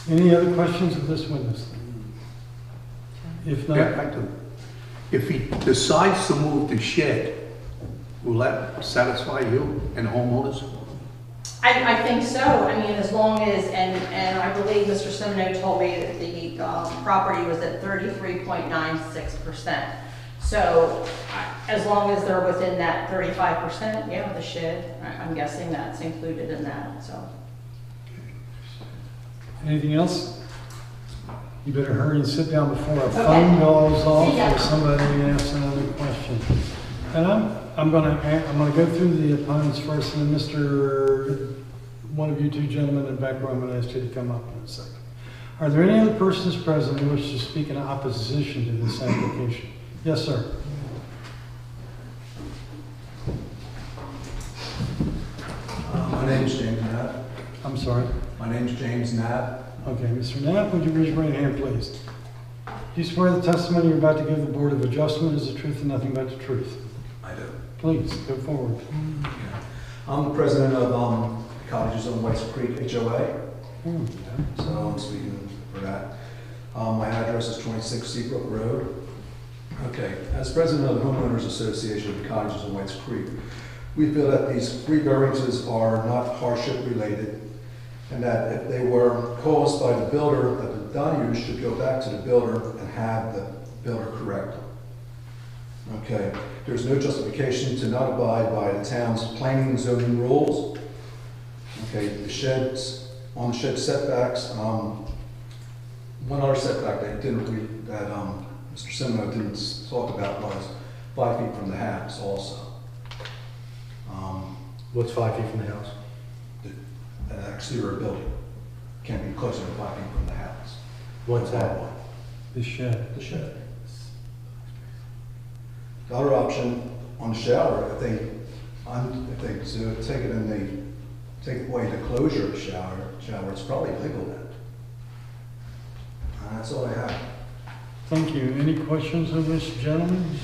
Any other questions of this witness? If not, If he decides to move the shed, will that satisfy you and homeowners? I think so. I mean, as long as, and I believe Mr. Semino told me that the property was at 33.96%. So as long as they're within that 35%, yeah, the shed, I'm guessing that's included in that, so. anything else? You better hurry and sit down before our phone goes off or somebody asks another question. And I'm gonna go through the opponents first, and then one of you two gentlemen in the back row, I'm gonna ask you to come up in a second. Are there any other persons present who wish to speak in opposition to this application? Yes, sir. My name's James Knapp. I'm sorry. My name's James Knapp. Okay, Mr. Knapp, would you raise your right hand, please? Do you swear the testimony you're about to give the Board of Adjustment is the truth and nothing but the truth? I do. Please, go forward. I'm the president of Cottages on Whites Creek HOA, so I'm speaking for that. My address is 26 Seabrook Road. Okay, as president of the Homeowners Association of Cottages on Whites Creek, we feel that these three variances are not hardship related, and that if they were caused by the builder, that the done use should go back to the builder and have the builder correct them. Okay, there's no justification to not abide by the town's planning and zoning rules. Okay, the sheds, on the shed setbacks, one other setback that Mr. Semino didn't talk about was 5 feet from the house also. What's 5 feet from the house? An exterior building can't be closer than 5 feet from the house. What's that? The shed. The shed. The other option on the shower, if they take it and they take away the closure of the shower, it's probably legal then. That's all I have. Thank you. Any questions of this gentleman?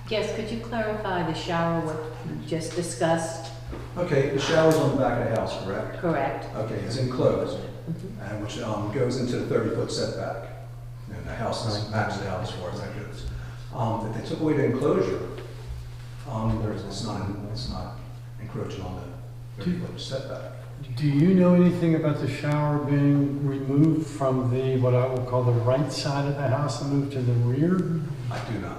Yes, could you clarify the shower, what you just discussed? Okay, the shower's on the back of the house, correct? Correct. Okay, it's enclosed, and which goes into the 30-foot setback. And the house is matches out as far as that goes. If they took away the enclosure, it's not encroaching on the 30-foot setback. Do you know anything about the shower being removed from the, what I will call the right side of the house and moved to the rear? I do not.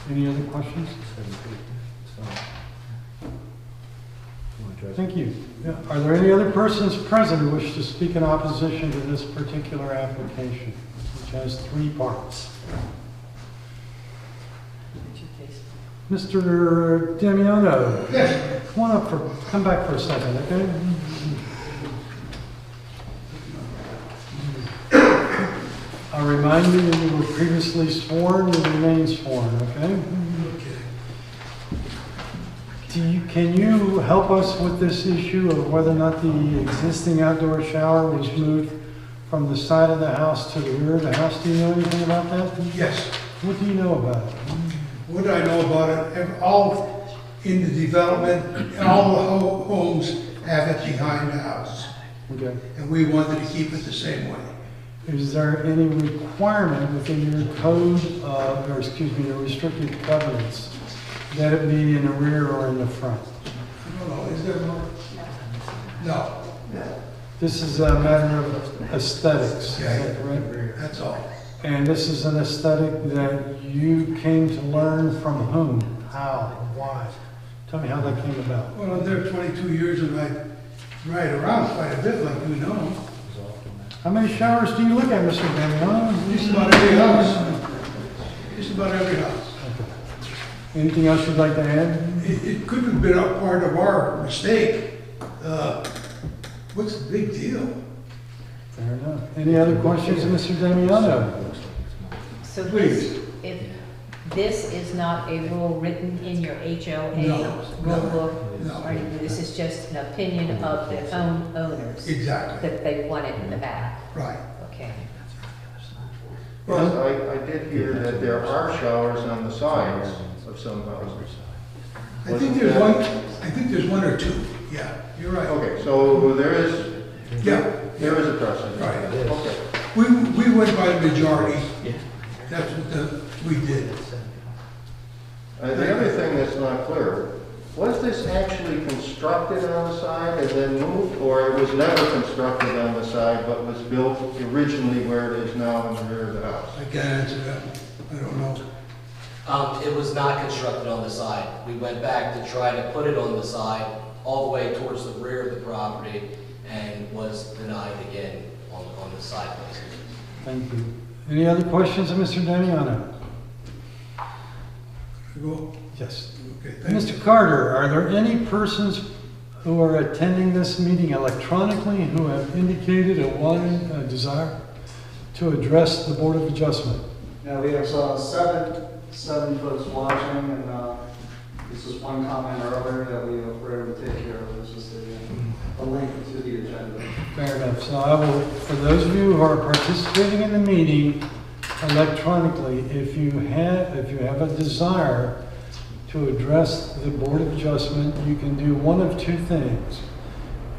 Any other questions? Thank you. Yeah. Are there any other persons present who wish to speak in opposition to this particular application, which has 3 parts? Mr. Damiano? Yes. Come back for a second, okay? I'll remind you that you were previously sworn, you remain sworn, okay? Can you help us with this issue of whether or not the existing outdoor shower was moved from the side of the house to the rear of the house? Do you know anything about that? Yes. What do you know about it? What I know about it, all in the development, all the homes have it behind the house. Okay. And we wanted to keep it the same way. Is there any requirement within your code, your restricted covenants, that it be in the rear or in the front? I don't know, is there more? No. This is a matter of aesthetics, is that correct? That's all. And this is an aesthetic that you came to learn from whom? How? Why? Tell me how that came about. Well, I'm there 22 years and I ride around quite a bit, like you know. How many showers do you look at, Mr. Damiano? Just about every house. Just about every house. Okay. Anything else you'd like to add? It could have been a part of our mistake. What's the big deal? Fair enough. Any other questions of Mr. Damiano? So Please. if this is not a rule written in your HOA No, rule no, book, no. or this is just an opinion of the owners Exactly. that they want it in the back? Right. Okay. Plus, I did hear that there are showers on the sides of some houses. I think there's one or 2. Yeah, you're right. Okay, so there is Yeah, a precedent. right. Okay. We went by the majority. That's what we did. The other thing that's not clear, was this actually constructed on the side and then moved, or it was never constructed on the side but was built originally where it is now in the rear of the house? I can't answer that. I don't know. It was not constructed on the side. We went back to try to put it on the side, all the way towards the rear of the property, and was denied again on the side place. Thank you. Any other questions of Mr. Damiano? Go. Yes. Okay, thank you. Mr. Carter, are there any persons who are attending this meeting electronically who have indicated a desire to address the Board of Adjustment? Now, we have seven folks watching, and this is one comment earlier that we were able to take care of. It's just a link to the agenda. Fair enough. So I will, for those of you who are participating in the meeting electronically, if you have a desire to address the Board of Adjustment, you can do one of 2 things.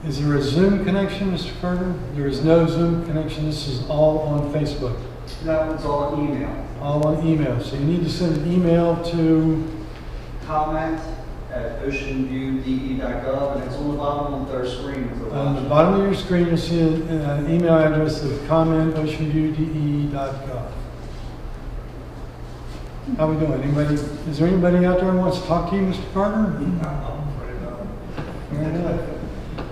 Is there a Zoom connection, Mr. Carter? There is no Zoom connection. This is all on Facebook. No, it's all email. All on email. So you need to send an email to comment@oceanviewde.gov, and it's on the bottom of their screen. on the bottom of your screen. You'll see an email address of comment@oceanviewde.gov. How we doing? Is there anybody out there who wants to talk to you, Mr. Carter? Very good.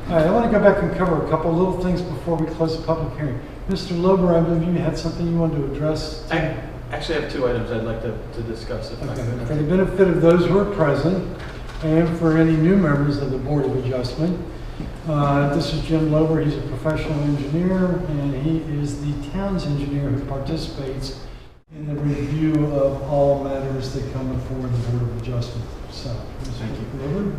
All right, I want to go back and cover a couple little things before we close the public hearing. Mr. Lober, I believe you had something you wanted to address. I actually have 2 items I'd like to discuss. If I Okay. could. For the benefit of those who are present and for any new members of the Board of Adjustment, this is Jim Lober. He's a professional engineer, and he is the town's engineer who participates in the review of all matters that come before the Board of Adjustment. So, Thank you. Lober?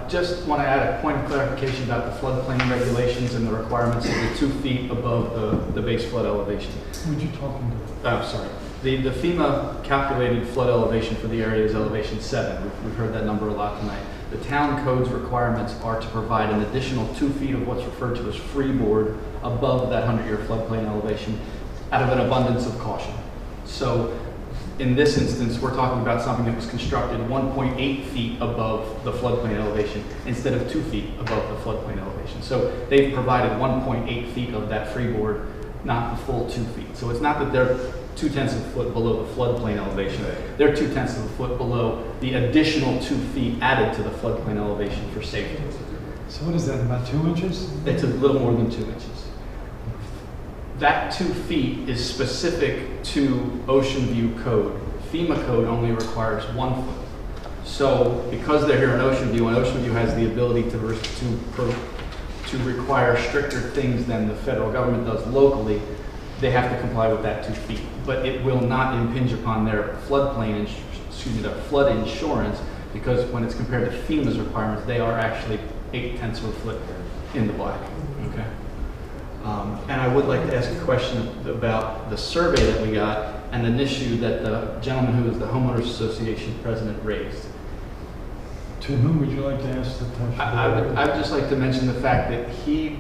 Just want to add a point of clarification about the floodplain regulations and the requirements to be 2 feet above the base flood elevation. Would you talk into it? Sorry. The FEMA calculated flood elevation for the area is elevation 7. We've heard that number a lot tonight. The town code's requirements are to provide an additional 2 feet of what's referred to as freeboard above that 100-year floodplain elevation out of an abundance of caution. So in this instance, we're talking about something that was constructed 1.8 feet above the floodplain elevation instead of 2 feet above the floodplain elevation. So they've provided 1.8 feet of that freeboard, not the full 2 feet. So it's not that they're 0.2 of a foot below the floodplain elevation. They're 0.2 of a foot below the additional 2 feet added to the floodplain elevation for safety. So what is that, about 2 inches? It's a little more than 2 inches. That 2 feet is specific to Ocean View code. FEMA code only requires 1 foot. So because they're here in Ocean View, and Ocean View has the ability to require stricter things than the federal government does locally, they have to comply with that 2 feet. But it will not impinge upon their floodplain, their flood insurance, because when it's compared to FEMA's requirements, they are actually 0.8 of a foot in the black. Okay. And I would like to ask a question about the survey that we got and an issue that the gentleman who is the Homeowners Association president raised. To whom would you like to ask the question? I would just like to mention the fact that he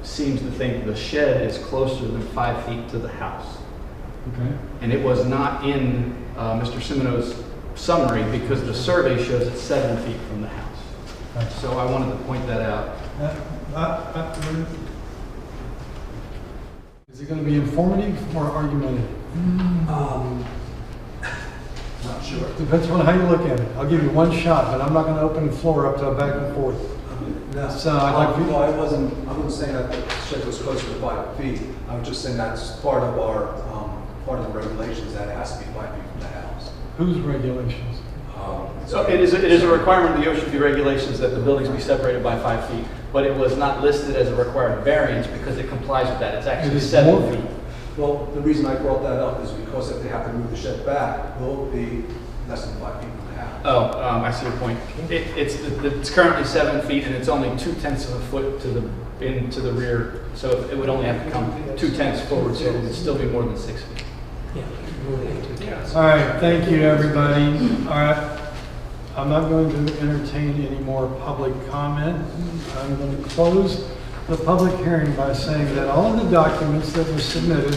seems to think the shed is closer than 5 feet to the house. Okay. And it was not in Mr. Simino's summary because the survey shows it's 7 feet from the house. Right. So I wanted to point that out. Is it going to be informative or argumentative? Not sure. Depends on how you look at it. I'll give you one shot, but I'm not going to open the floor up to a back and forth. No, So I'd like no, I wasn't saying that the shed was closer to 5 feet. I was just saying that's part of our, part of the regulations that it has to be 5 feet from the house. Whose regulations? So it is a requirement of the Ocean View regulations that the buildings be separated by 5 feet, but it was not listed as a required variance because it complies with that. It's actually 7 feet. Well, the reason I brought that up is because if they have to move the shed back, will it be less than 5 feet from the house? Oh, I see your point. It's currently 7 feet and it's only 0.2 of a foot into the rear, so it would only have to come 0.2 forward, so it would still be more than 6 feet. All right, thank you, everybody. All right, I'm not going to entertain any more public comment. I'm going to close the public hearing by saying that all of the documents that were submitted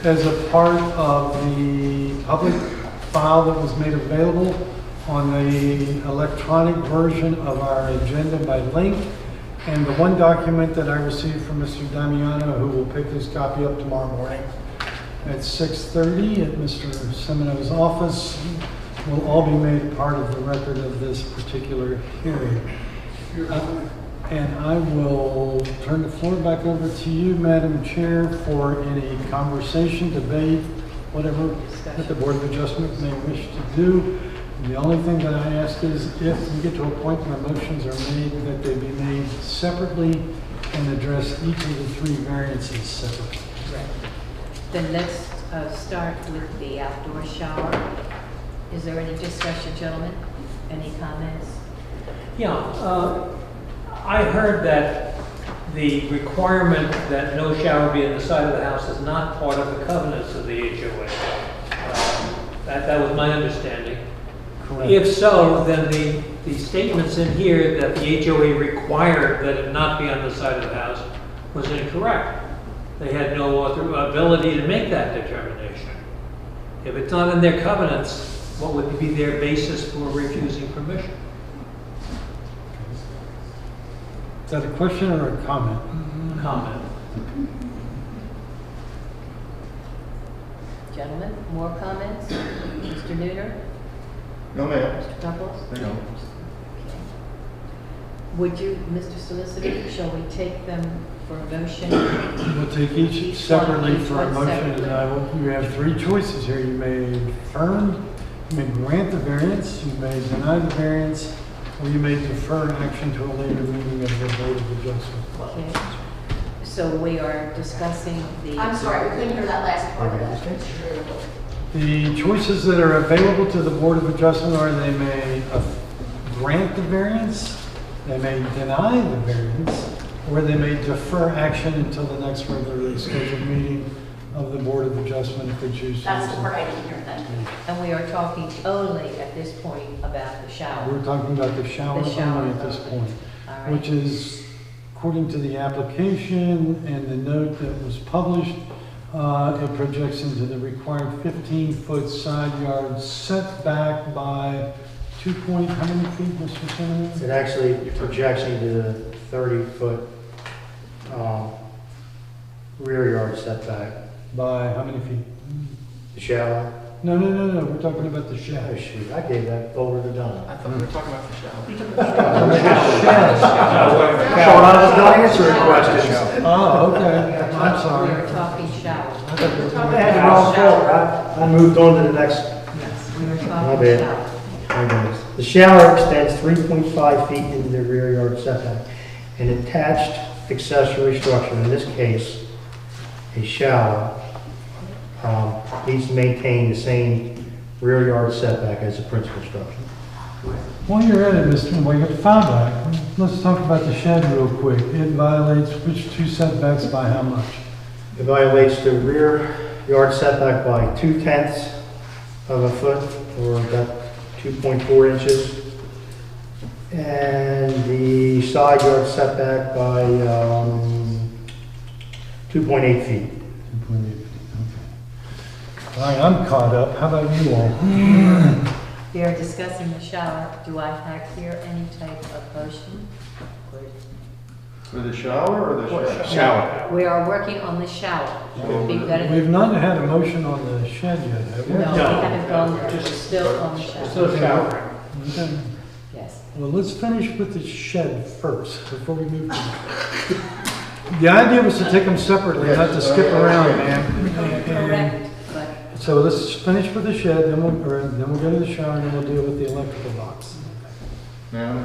as a part of the public file that was made available on the electronic version of our agenda by link, and the one document that I received from Mr. Damiano, who will pick his copy up tomorrow morning at 6:30 at Mr. Semino's office, will all be made part of the record of this particular hearing. And I will turn the floor back over to you, Madam Chair, for any conversation, debate, whatever that the Board of Adjustment may wish to do. And the only thing that I ask is if we get to a point where motions are made, that they be made separately and address each of the 3 variances separately. Right. Then let's start with the outdoor shower. Is there any discussion, gentlemen? Any comments? Yeah, I heard that the requirement that no shower be on the side of the house is not part of the covenants of the HOA. That was my understanding. Correct. If so, then the statements in here that the HOA required that it not be on the side of the house was incorrect. They had no ability to make that determination. If it's not in their covenants, what would be their basis for refusing permission? Is that a question or a comment? Comment. Gentlemen, more comments? Mr. Nooner? No, ma'am. Mr. Douglas? No. Okay. Would you, Mr. Solicitor, shall we take them for a motion? We'll take each separately for a one motion, and you have 3 choices here. You may affirm, you may grant the variance, you may deny the variance, or you may defer action to a later meeting of the Board of Adjustment. Okay. So we are discussing the... I'm sorry, we couldn't hear that last part of that. The choices that are available to the Board of Adjustment are they may grant the variance, they may deny the variance, or they may defer action until the next regularly scheduled meeting of the Board of Adjustment if they choose to. That's use the it. part I didn't hear, thank you. And we are talking only at this point about the shower. We're talking about the shower The shower only at this only. point, All right. which is, according to the application and the note that was published, it projects into the required 15-foot side yard setback by 2 point, how many feet, Mr. Simmons? It actually projects into the 30-foot rear yard setback. By how many feet? The shower. No, we're talking about the Oh, shed. shoot, I gave that over to Donna. I thought we were talking about the shower. Well, I was not answering questions. Oh, okay, I'm We are sorry. talking shower. I had the wrong folder. I moved on to the next. Yes, we are My talking bad. shower. My goodness. The shower extends 3.5 feet into the rear yard setback. An attached accessory structure, in this case, a shower, needs to maintain the same rear yard setback as the principal structure. While you're at it, Mr. While you got the file back, let's talk about the shed real quick. It violates which two setbacks by how much? It violates the rear yard setback by 2/10 of a foot, or about 2.4 inches. And the side yard setback by 2.8 feet. 2.8 feet, okay. All right, I'm caught up. How about you all? We are discussing the shower. Do I have here any type of motion? For the shower or the shower? Shower. We are working on the shower. We've got it- We've not had a motion on the shed yet, have we? No, we haven't gone there. We're still on the shower. Still shower. Okay. Yes. Well, let's finish with the shed first, before we move to... The idea was to take them separately, not to skip around, man. Correct, but So let's finish with the shed, then we'll go to the shower, and then we'll deal with the electrical box. Now,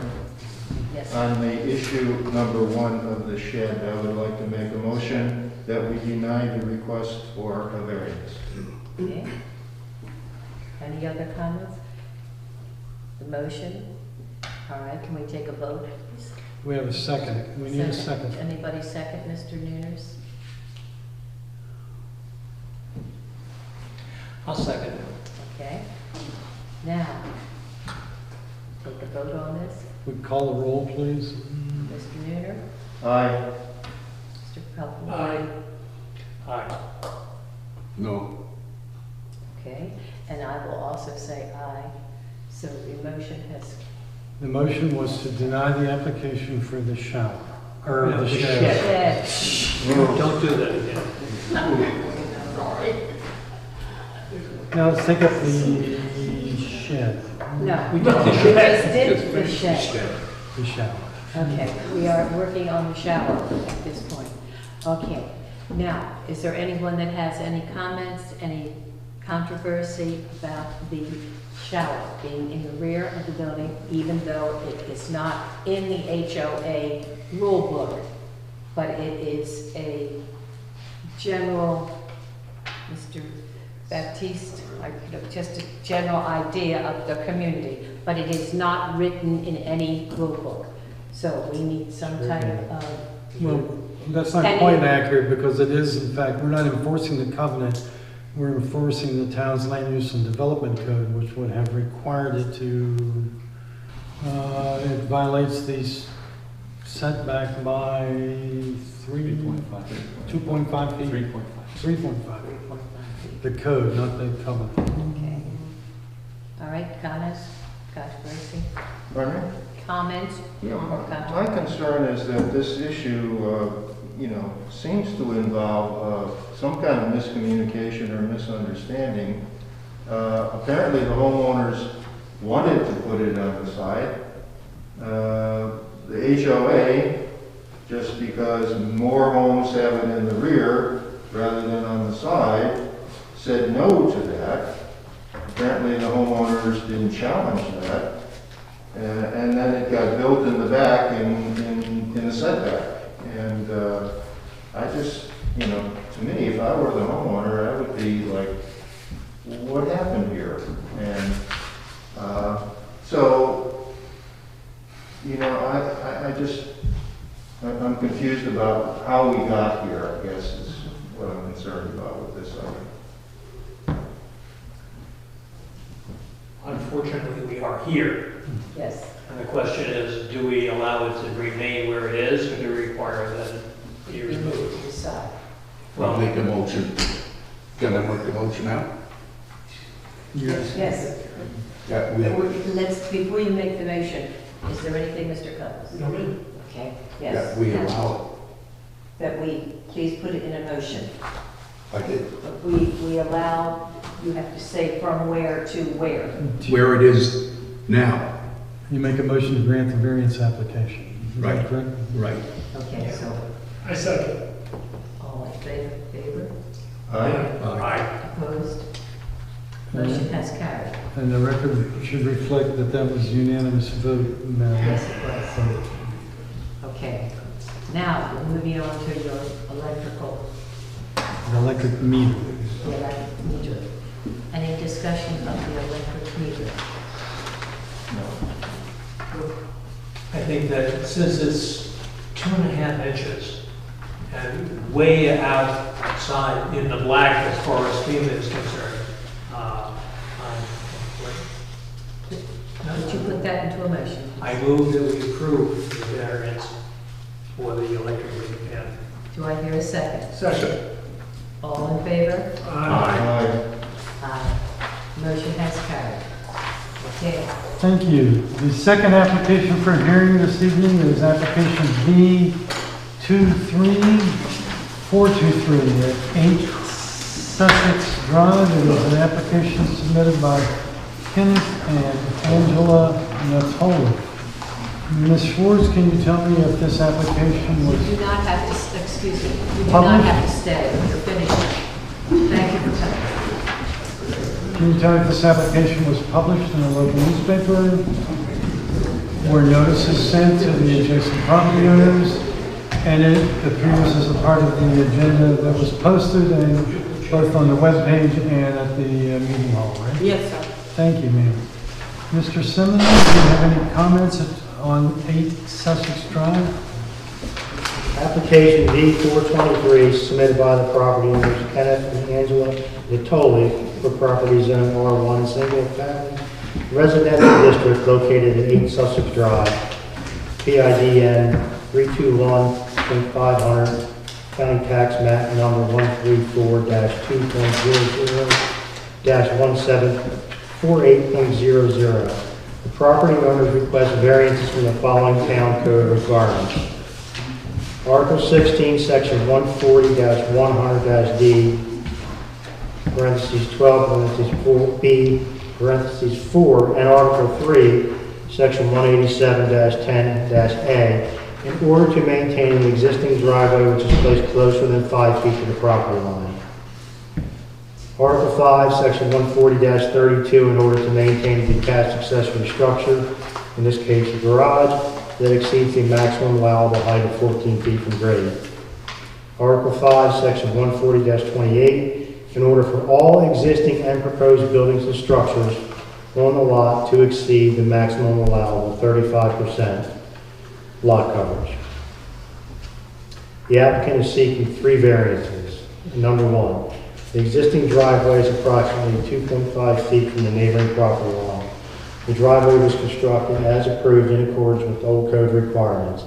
yes. on the issue number 1 of the shed, I would like to make a motion that we deny the request for a variance. Okay. Any other comments? The motion? All right, can we take a vote, please? We have a second. We need a second. Anybody second, Mr. Nooners? I'll second it. Okay. Now, take a vote on this. We call the roll, please. Mr. Nooner? Aye. Mr. Pelton? Aye. No. Okay, and I will also say aye. So the motion has, The motion was to deny the application for the shower, or No, the the shed. shed. Don't do that again. Now let's take up the shed, No, We we did the just did the shed. the shower. Okay, we are working on the shower at this point. Okay, now, is there anyone that has any comments, any controversy about the shower being in the rear of the building, even though it is not in the HOA rule book, but it is a general, Mr. Baptiste, just a general idea of the community, but it is not written in any rule book. So we need some type of, Well, that's not And quite you- accurate, because it is, in fact, we're not enforcing the covenant, we're enforcing the town's land use and development code, which would have required it to, it violates the setback by 2.5 feet? 3.5. 3.5. The code, not the covenant. okay. All right, comments, controversy, Pardon me? comments? Yeah, or my controversy? concern is that this issue, seems to involve some kind of miscommunication or misunderstanding. Apparently, the homeowners wanted to put it on the side. The HOA, just because more homes have it in the rear rather than on the side, said no to that. Apparently, the homeowners didn't challenge that. And then it got built in the back in the setback. And I just, to me, if I were the homeowner, I would be like, what happened here? And I'm confused about how we got here, I guess, is what I'm concerned about with this unfortunately, we are here. Yes. And the question is, do we allow it to remain where it is, or do we require that it be removed? Decide. I'll make a motion. Can I make the motion out? Yes. Yeah, Before you make the motion, is there anything, Mr. Cummings? No, ma'am. Okay, yeah, yes. we allow That we, please put it in a motion. it. I did. We allow, you have to say from where to where. Where it is now. You make a motion to grant the variance application. Is that Right. correct? Right. Okay, so I second. all in favor? Aye. Opposed? Motion has carried. And the record should reflect that that was unanimous vote, Madam. Yes, it was. Okay. Now, we're moving on to your electrical, The electric meter. the electric meter. Any discussion of the electric meter? I think that since it's 2.5 inches and way outside in the black as far as FEMA is concerned, Would you put that into a motion? I move that we approve the variance for the electric meter pan. Do I hear a second? Second. All in favor? Aye. Aye. Motion has carried. Okay. Thank you. The second application for hearing this evening is application B23423 at 8 Sussex Drive. It is an application submitted by Kenneth and Angela Natoli. Ms. Schwartz, can you tell me if this application You was do not have to, excuse me, you do not Published? have to stay. You're finished. Thank you for coming. Can you tell me if this application was published in a local newspaper? Were notices sent to the adjacent property owners? And it appears as a part of the agenda that was posted and both on the webpage and at the meeting hall, right? Yes, sir. Thank you, ma'am. Mr. Simmons, do you have any comments on 8 Sussex Drive? Application B423 submitted by the property owners Kenneth and Angela Natoli for property zone R1 single family residential district located at 8 Sussex Drive, PIDN 321.500, county tax map number 134-2.00-1748.00. The property owners request variances from the following town code requirements. Article 16, Section 140-100-D, parentheses 12, parentheses 4B, parentheses 4, and Article 3, Section 187-10-A, in order to maintain an existing driveway which is placed closer than 5 feet to the property line. Article 5, Section 140-32, in order to maintain a detached accessory structure, in this case a garage, that exceeds the maximum allowable height of 14 feet from grade. Article 5, Section 140-28, in order for all existing and proposed buildings and structures on the lot to exceed the maximum allowable 35% lot coverage. The applicant is seeking 3 variances. Number 1, the existing driveway is approximately 2.5 feet from the neighboring property line. The driveway was constructed as approved in accordance with old code requirements.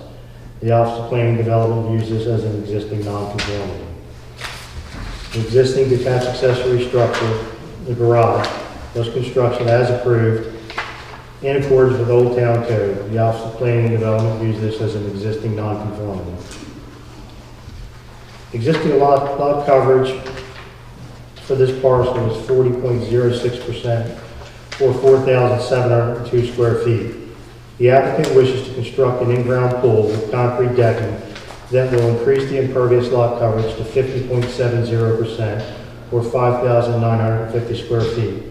The Office of Planning and Development views this as an existing non-conformity. The existing detached accessory structure, the garage, was constructed as approved in accordance with Old Town Code. The Office of Planning and Development views this as an existing non-conformity. Existing lot coverage for this parcel is 40.06%, or 4,702 square feet. The applicant wishes to construct an in-ground pool with concrete decking that will increase the impervious lot coverage to 50.70%, or 5,950 square feet.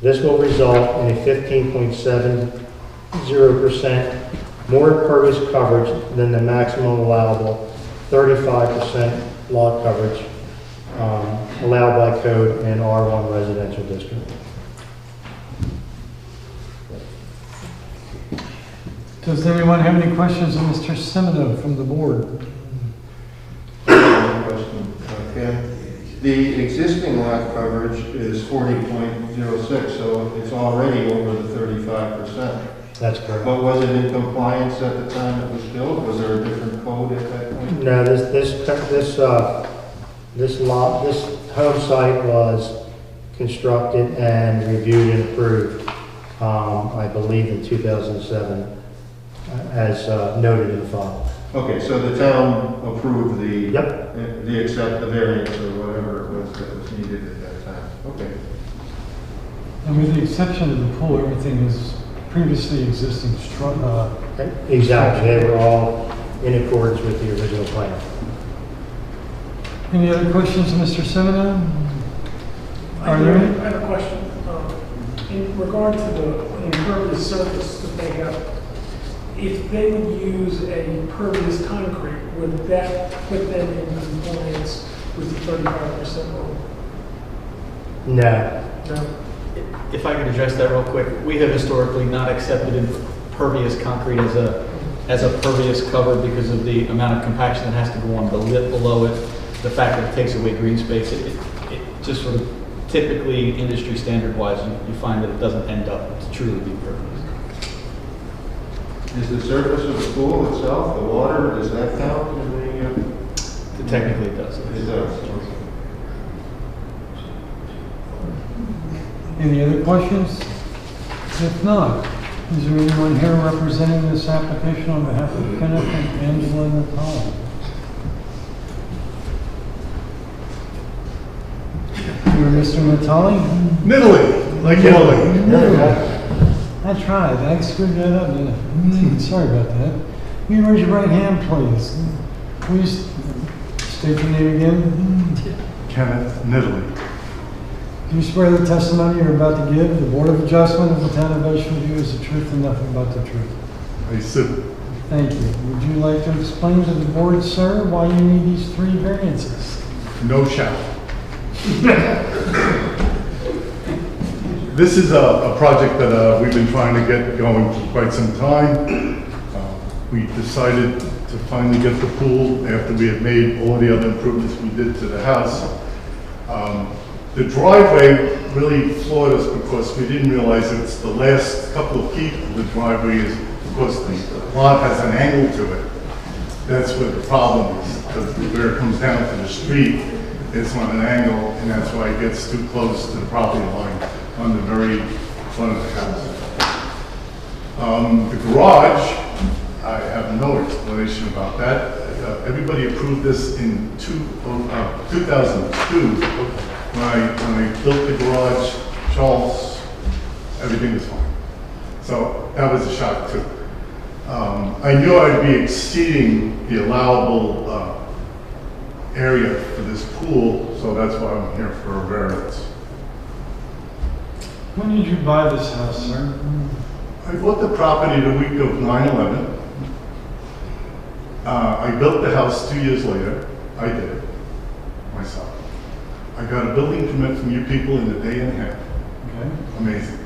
This will result in a 15.70% more impervious coverage than the maximum allowable 35% lot coverage allowed by code in R1 residential district. Does anyone have any questions of Mr. Semino from the board? Question. Okay. The existing lot coverage is 40.06%. .06, so it's already over the 35%. That's correct. But was it in compliance at the time it was built? Was there a different code at that point? No, this home site was constructed and reviewed and approved, I believe in 2007, as noted in the file. Okay, so the town approved the... Yep. the variance or whatever it was that was needed at that time. Okay. And with the exception of the pool, everything is previously existing Exactly, they were all in accordance with the original plan. Any other questions, Mr. Semina? I have a question. In regard to the impervious surface that they have, if they would use a impervious concrete, would that put them in compliance with the 35% rule? No. No. If I could address that real quick, we have historically not accepted impervious concrete as a pervious cover because of the amount of compaction that has to go on the lip below it, the fact that it takes away green space. It just sort of typically industry standard wise, you find that it doesn't end up to truly be pervious. Is the surface of the pool itself, the water, does that count in the... Technically it does. It does. Any other questions? If not, is there anyone here representing this application on behalf of Kenneth and Angela Natale? You're Mr. Natale? Nittily, like Italy. I tried. I screwed that up, didn't I? Sorry about that. Will you raise your right hand, please? Please state your name again. Kenneth Nittily. Do you swear the testimony you're about to give the Board of Adjustment of the Town of Ocean View is the truth and nothing but the truth? I do. Thank you. Would you like to explain to the board, sir, why you need these 3 variances? No shower. This is a project that we've been trying to get going for quite some time. We decided to finally get the pool after we had made all the other improvements we did to the house. The driveway really floored us because we didn't realize it's the last couple of feet of the driveway is because the lot has an angle to it. That's where the problem is, because where it comes down to the street, it's on an angle, and that's why it gets too close to the property line on the very front of the house. The garage, I have no explanation about that. Everybody approved this in 2002. When I built the garage, Charles, everything was fine. So that was a shock too. I knew I'd be exceeding the allowable area for this pool, so that's why I'm here for a variance. When did you buy this house, sir? I bought the property the week of 9/11. I built the house 2 years later. I did it myself. I got a building permit from you people in a day and a half. Okay. Amazing.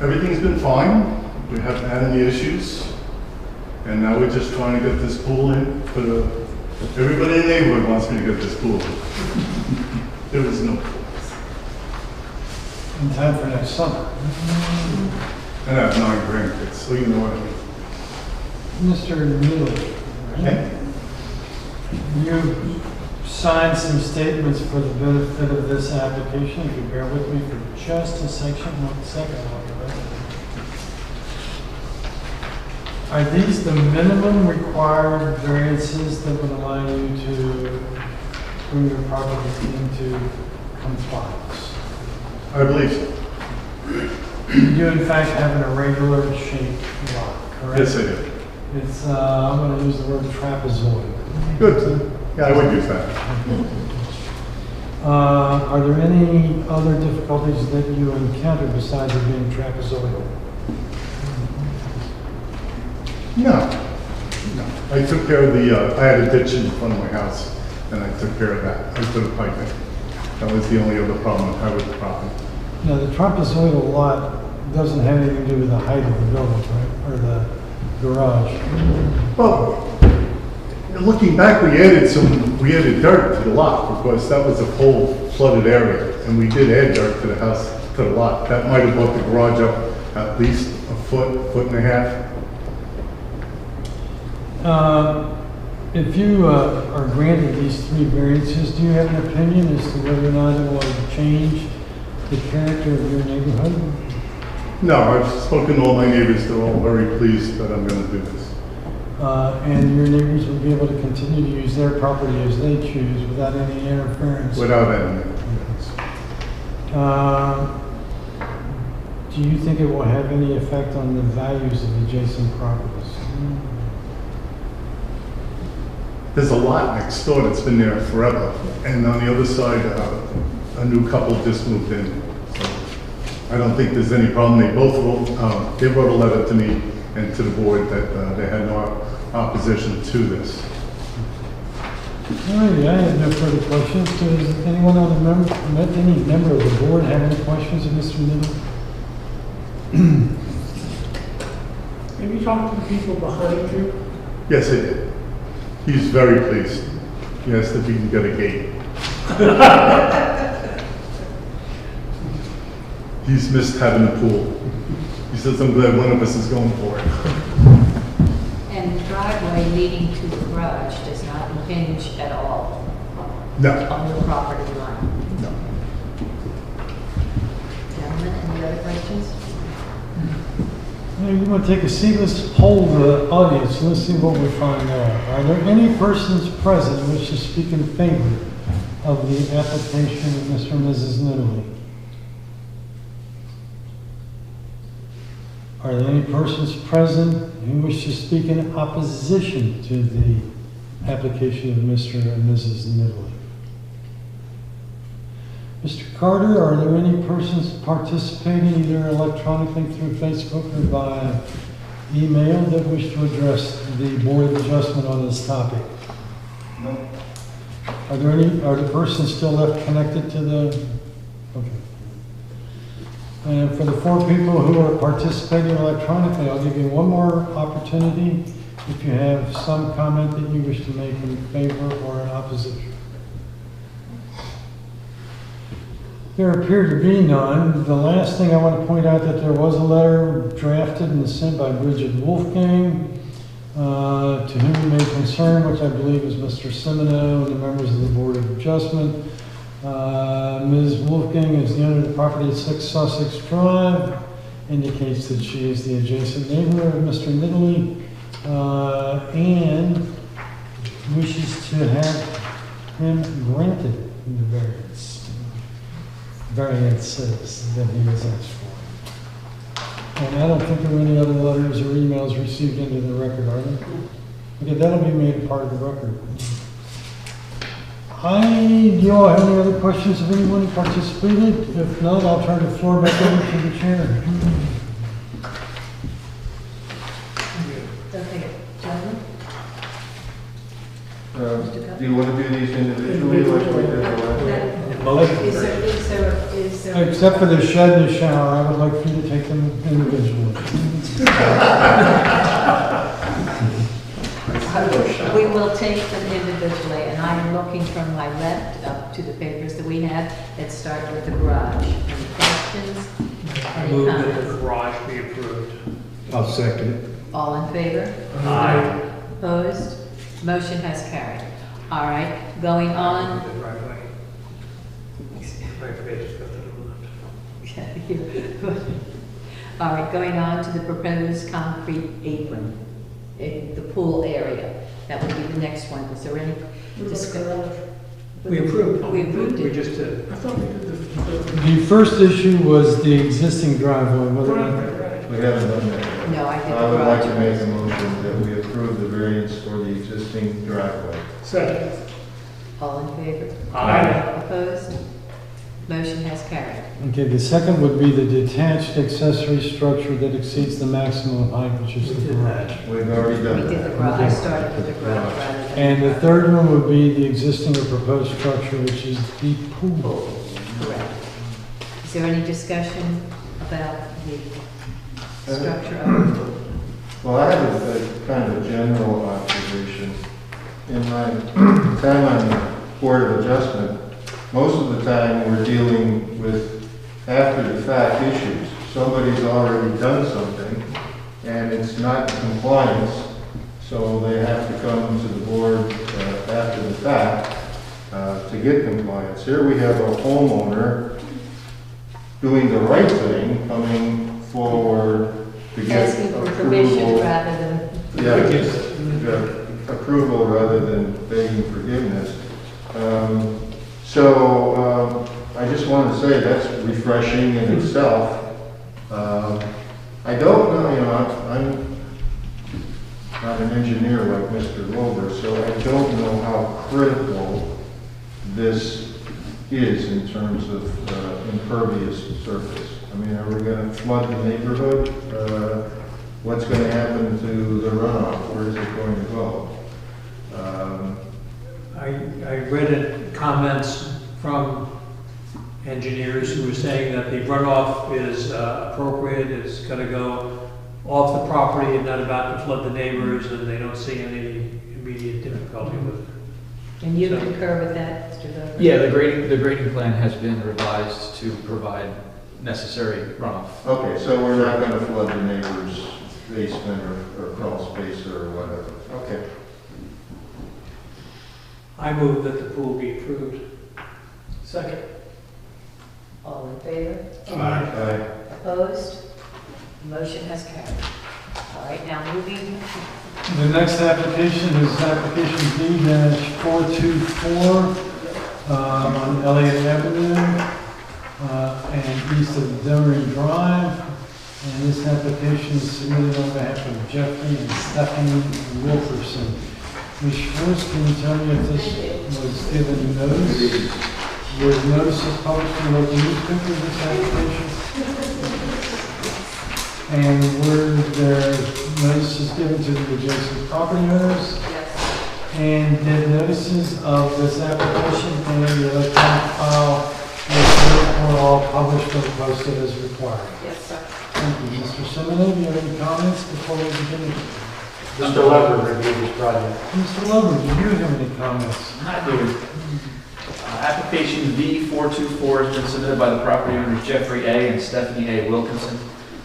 Everything's been fine. We haven't had any issues. And now we're just trying to get this pool in for everybody in the neighborhood wants me to get this pool in. There was no pool. In time for next summer. And I have 9 grandkids, so you know what I mean. Mr. Neely, Okay. you signed some statements for the benefit of this application. If you bear with me for just a second, I'll get back. Are these the minimum required variances that would allow you to bring your property into compliance? I believe so. You do in fact have an irregular shaped lot, correct? Yes, I do. It's, I'm going to use the word trapezoid. Good. Yeah, I would use that. Are there any other difficulties that you encounter besides it being trapezoidal? No. I took care of the, I had a ditch in front of my house, and I took care of that. I put a pipe in. That was the only other problem I had with the property. Now, the trapezoidal lot doesn't have anything to do with the height of the building, right? Or the garage? Well, looking back, we added dirt to the lot because that was a whole flooded area. and we did add dirt to the house, to the lot. That might have brought the garage up at least a foot and a half. If you are granted these 3 variances, do you have an opinion as to whether or not it will change the character of your neighborhood? No, I've spoken to all my neighbors. They're all very pleased that I'm going to do this. And your neighbors will be able to continue to use their property as they choose without any interference? Without any interference. Do you think it will have any effect on the values of adjacent properties? There's a lot next door that's been there forever, and on the other side, a new couple just moved in. So I don't think there's any problem. They both wrote, they wrote a letter to me and to the board that they had no opposition to this. All right, I have no further questions. Does anyone on any member of the board have any questions of Mr. Niddle? Have you talked to the people behind you? Yes, I did. He's very pleased. He asked if he can get a gate. He's missed having a pool. He says, I'm glad one of us is going for it. And the driveway leading to the garage does not impinge at all No. on the property line. No. Gentlemen, any other questions? You want to take a seat? Let's poll the audience. Let's see what we find out. Are there any persons present who wish to speak in favor of the application of Mr. and Mrs. Niddley? Are there any persons present who wish to speak in opposition to the application of Mr. and Mrs. Niddley? Mr. Carter, are there any persons participating either electronically through Facebook or via email that wish to address the Board of Adjustment on this topic? No. Are the persons still left connected to the, okay. And for the 4 people who are participating electronically, I'll give you one more opportunity if you have some comment that you wish to make in favor or in opposition. There appear to be none. The last thing I want to point out that there was a letter drafted and sent by Bridget Wolfgang to whom it may concern, which I believe is Mr. Semino and the members of the Board of Adjustment. Ms. Wolfgang is the owner of the property at 6 Sussex Drive, indicates that she is the adjacent neighbor of Mr. Niddley, and wishes to have him granted the variances that he has asked for. And I don't think there are any other letters or emails received into the record, are there? Okay, that'll be made a part of the record. Do you all have any other questions of anyone who participated? If not, I'll turn the floor back over to the chair. Okay, gentlemen? Do you want to do these individually like we did the last? Is there, Except for the shed and the shower, I would like for you to take them individually. we will take them individually, and I'm looking from my left up to the papers that we have that start with the garage. Any questions? I Any move that comments? the garage be approved. I'll second it. All in favor? Aye. Opposed? Motion has carried. All right, going on. The driveway. Driveway just got the left. All right, going on to the proposed concrete apron in the pool area. That would be the next one. Is there any discussion? We approved. We approved We it. just did. I thought we did the. The first issue was the existing driveway, whether or not We haven't done that yet. No, I did the I would like to garage. make a motion that we approve the variance for the existing driveway. Second. All in favor? Aye. Opposed? Motion has carried. Okay, the second would be the detached accessory structure that exceeds the maximum height, which is the garage. We've already We done did the that. garage. I started with the garage rather than. And the third one would be the existing or proposed structure, which is the pool. Correct. Is there any discussion about the structure of the pool? Well, I have a kind of a general observation. In my time on the Board of Adjustment, most of the time we're dealing with after-the-fact issues. Somebody's already done something, and it's not in compliance, so they have to come to the board after the fact to get compliance. Here we have a homeowner doing the right thing, coming forward to get Asking for permission approval. rather than. Approval rather than begging forgiveness. I just want to say that's refreshing in itself. I don't know, I'm not an engineer like Mr. Wilbur, so I don't know how critical this is in terms of impervious surface. I mean, are we going to flood the neighborhood? What's going to happen to the runoff? Where is it going to go? I read in comments from engineers who were saying that the runoff is appropriate, it's going to go off the property and not about to flood the neighbors, and they don't see any immediate difficulty with it. And you concur with that, Mr. Dover? Yeah, the grading plan has been revised to provide necessary runoff. Okay, so we're not going to flood the neighbor's basement or crawl space or whatever. Okay. I move that the pool be approved. Second. All in favor? Aye. Opposed? Motion has carried. All right, now moving. The next application is application B-424 on Elliott Avenue and east of Delray Drive. And this application is submitted on behalf of Jeffrey and Stephanie Wilkerson. Ms. Schwartz, can you tell me if this was given notice? Was notices published in the local newspaper of this application? And were there notices given to the adjacent property owners? Yes. And did notices of this application and the electronic file were all published and posted as required? Yes, sir. Thank you. Mr. Semino, do you have any comments before we begin? Mr. Lever reviewed this project. Mr. Lover, do you have any comments? I do. Application V424 has been submitted by the property owners Jeffrey A. and Stephanie A. Wilkinson,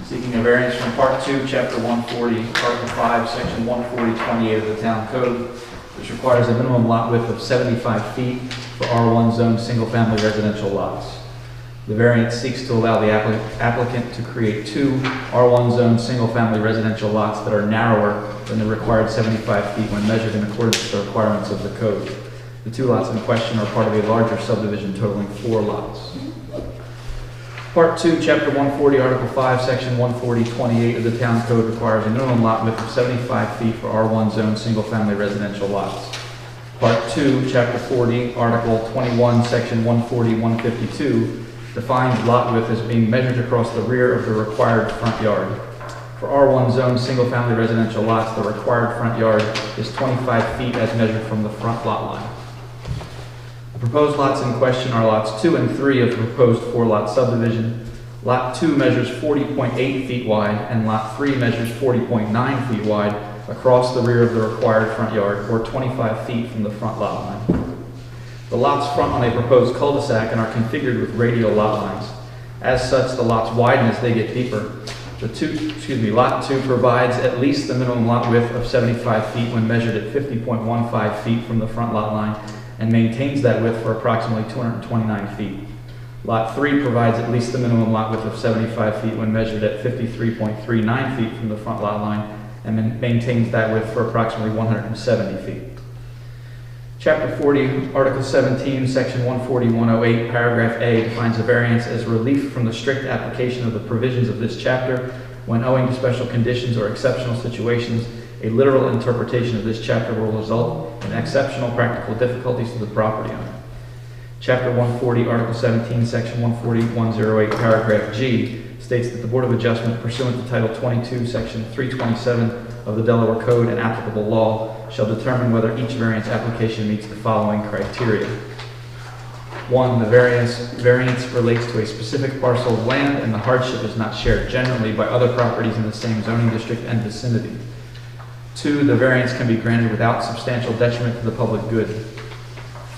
seeking a variance from Part 2, Chapter 140, Article 5, Section 140-28 of the Town Code, which requires a minimum lot width of 75 feet for R1 zone single-family residential lots. The variance seeks to allow the applicant to create two R1 zone single-family residential lots that are narrower than the required 75 feet when measured in accordance with the requirements of the code. The two lots in question are part of a larger subdivision totaling 4 lots. Part 2, Chapter 140, Article 5, Section 140-28 of the Town Code requires a minimum lot width of 75 feet for R1 zone single-family residential lots. Part 2, Chapter 40, Article 21, Section 140-152 defines lot width as being measured across the rear of the required front yard. For R1 zone single-family residential lots, the required front yard is 25 feet as measured from the front lot line. The proposed lots in question are lots 2 and 3 of the proposed 4-lot subdivision. Lot 2 measures 40.8 feet wide and Lot 3 measures 40.9 feet wide across the rear of the required front yard, or 25 feet from the front lot line. The lots front on a proposed cul-de-sac and are configured with radial lot lines. As such, the lots widen as they get deeper. Lot 2 provides at least the minimum lot width of 75 feet when measured at 50.15 feet from the front lot line, and maintains that width for approximately 229 feet. Lot 3 provides at least the minimum lot width of 75 feet when measured at 53.39 feet from the front lot line, and maintains that width for approximately 170 feet. Chapter 40, Article 17, Section 140-108, Paragraph A defines a variance as relief from the strict application of the provisions of this chapter when, owing to special conditions or exceptional situations, a literal interpretation of this chapter will result in exceptional practical difficulties to the property owner. Chapter 140, Article 17, Section 140-108, Paragraph G states that the Board of Adjustment, pursuant to Title 22, Section 327 of the Delaware Code and applicable law, shall determine whether each variance application meets the following criteria. 1. The variance relates to a specific parcel of land and the hardship is not shared generally by other properties in the same zoning district and vicinity. 2. The variance can be granted without substantial detriment to the public good.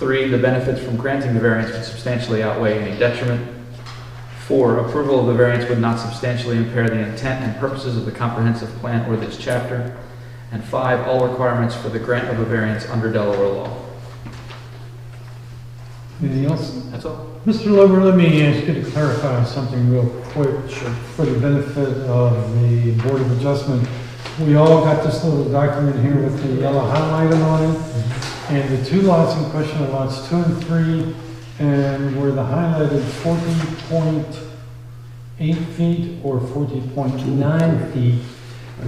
3, the benefits from granting the variance would substantially outweigh any detriment. 4, approval of the variance would not substantially impair the intent and purposes of the comprehensive plan or this chapter. And 5, all requirements for the grant of a variance under Delaware law. Anything else? That's all. Mr. Lober, let me ask you to clarify on something real quick for the benefit of the Board of Adjustment. We all got this little document here with the yellow highlighting on it. And the 2 lots in question are lots 2 and 3, and were the highlighted 40.8 feet or 40.9 feet.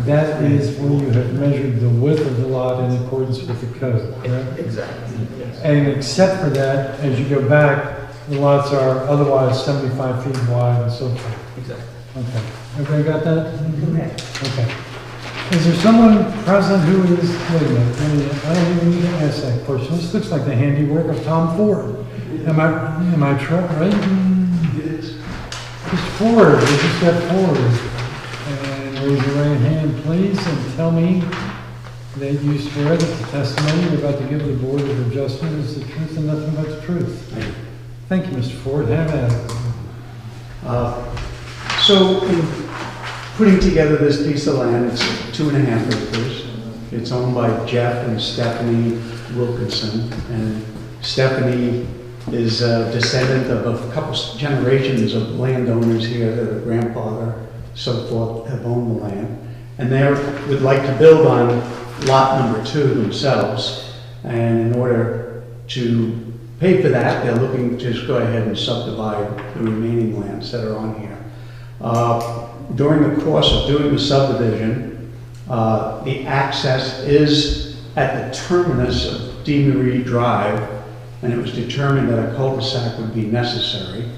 That is when you have measured the width of the lot in accordance with the code, correct? Exactly. Yes. And except for that, as you go back, the lots are otherwise 75 feet wide and so forth. Exactly. Okay. Everybody got that? Okay. Is there someone present who is, wait a minute, I don't even need to ask that question. This looks like the handiwork of Tom Ford. Am I right? It is. Mr. Ford, would you step forward and raise your right hand, please, and tell me that you swear that the testimony you're about to give the Board of Adjustment is the truth and nothing but the truth? Thank you, Mr. Ford. Have at it. So, in putting together this piece of land, it's 2.5 acres. It's owned by Jeff and Stephanie Wilkinson, and Stephanie is a descendant of a couple generations of landowners here. Their grandfather, so forth, have owned the land, and they would like to build on lot number 2 themselves. And in order to pay for that, they're looking to just go ahead and subdivide the remaining lands that are on here. During the course of doing the subdivision, the access is at the terminus of D. Marie Drive, and it was determined that a cul-de-sac would be necessary.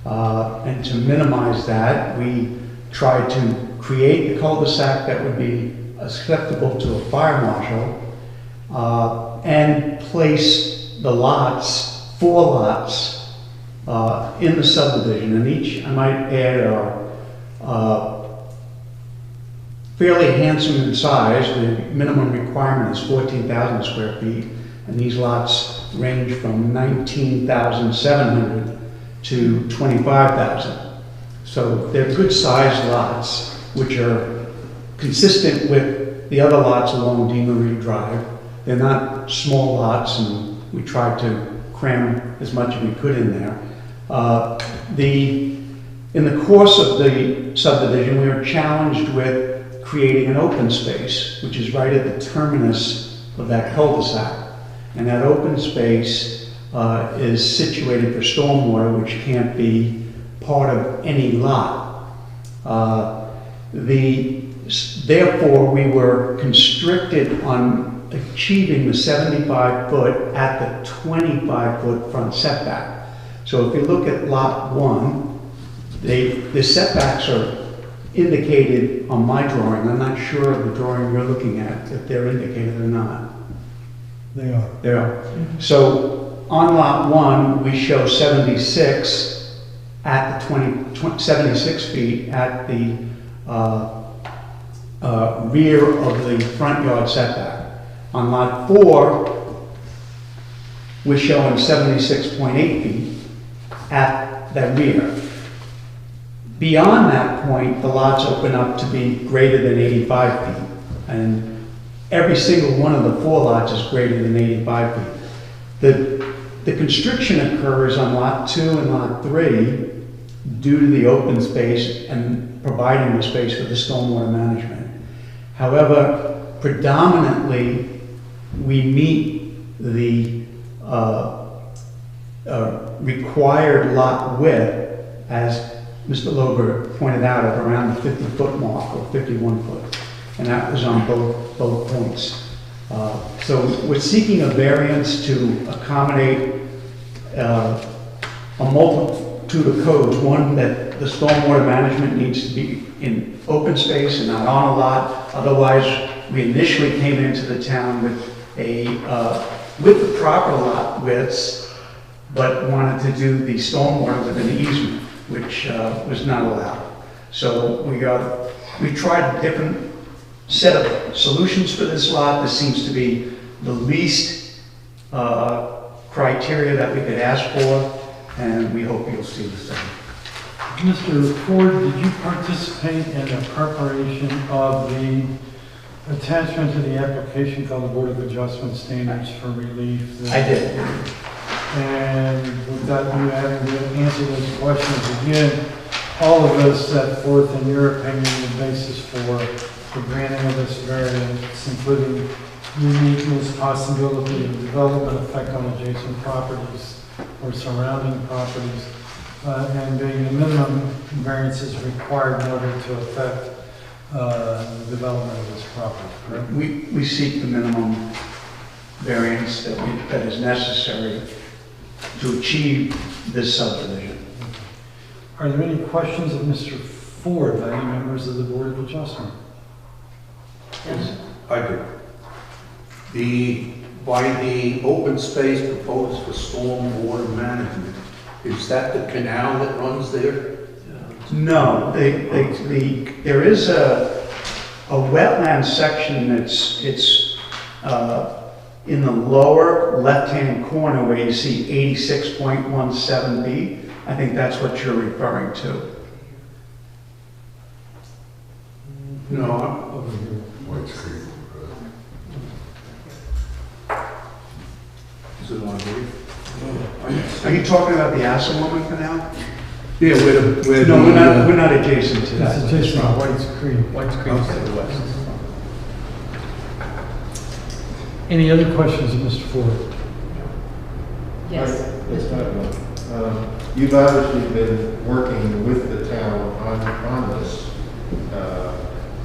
And to minimize that, we tried to create a cul-de-sac that would be acceptable to a fire marshal, and place the lots, 4 lots, in the subdivision. And each, I might add, are fairly handsome in size. The minimum requirement is 14,000 square feet, and these lots range from 19,700 to 25,000. So they're good sized lots, which are consistent with the other lots along D. Marie Drive. They're not small lots, and we tried to cram as much as we could in there. In the course of the subdivision, we were challenged with creating an open space, which is right at the terminus of that cul-de-sac. And that open space is situated for stormwater, which can't be part of any lot. Therefore, we were constricted on achieving the 75-foot at the 25-foot front setback. So if you look at lot 1, the setbacks are indicated on my drawing. I'm not sure of the drawing you're looking at, if they're indicated or not. They are. They are. So on lot 1, we show 76 at the 76 feet at the rear of the front yard setback. On lot 4, we're showing 76.8 feet at the rear. Beyond that point, the lots open up to be greater than 85 feet. And every single one of the 4 lots is greater than 85 feet. The constriction occurs on lot 2 and lot 3 due to the open space and providing the space for the stormwater management. However, predominantly, we meet the required lot width, as Mr. Lober pointed out, of around the 50-foot mark or 51 foot. And that was on both points. So we're seeking a variance to accommodate a multitude of codes. One, that the stormwater management needs to be in open space and not on a lot. Otherwise, we initially came into the town with the proper lot widths, but wanted to do the stormwater with an easement, which was not allowed. So we tried a different set of solutions for this lot. This seems to be the least criteria that we could ask for, and we hope you'll see the same. Mr. Ford, did you participate in the preparation of the attachment to the application called the Board of Adjustment Standards for Relief? I did. And without you having to answer those questions again, all of those set forth, in your opinion, the basis for the granting of this variance, including uniqueness, possibility of development effect on adjacent properties or surrounding properties, and being the minimum variances required in order to affect the development of this property, correct? We seek the minimum variance that is necessary to achieve this subdivision. Are there any questions of Mr. Ford by any members of the Board of Adjustment? Yes. I do. By the open space proposed for storm water management, is that the canal that runs there? No, there is a wetland section it's in the lower left-hand corner where you see 86.17B. I think that's what you're referring to. No, I'm Over here. White Creek. Is it on here? Are you talking about the Assawoman Canal? Yeah, where No, we're not adjacent to that. It's adjacent to White's Creek. White's Creek is to the west. Any other questions of Mr. Ford? Yes. Yes, madam. You've obviously been working with the town on this,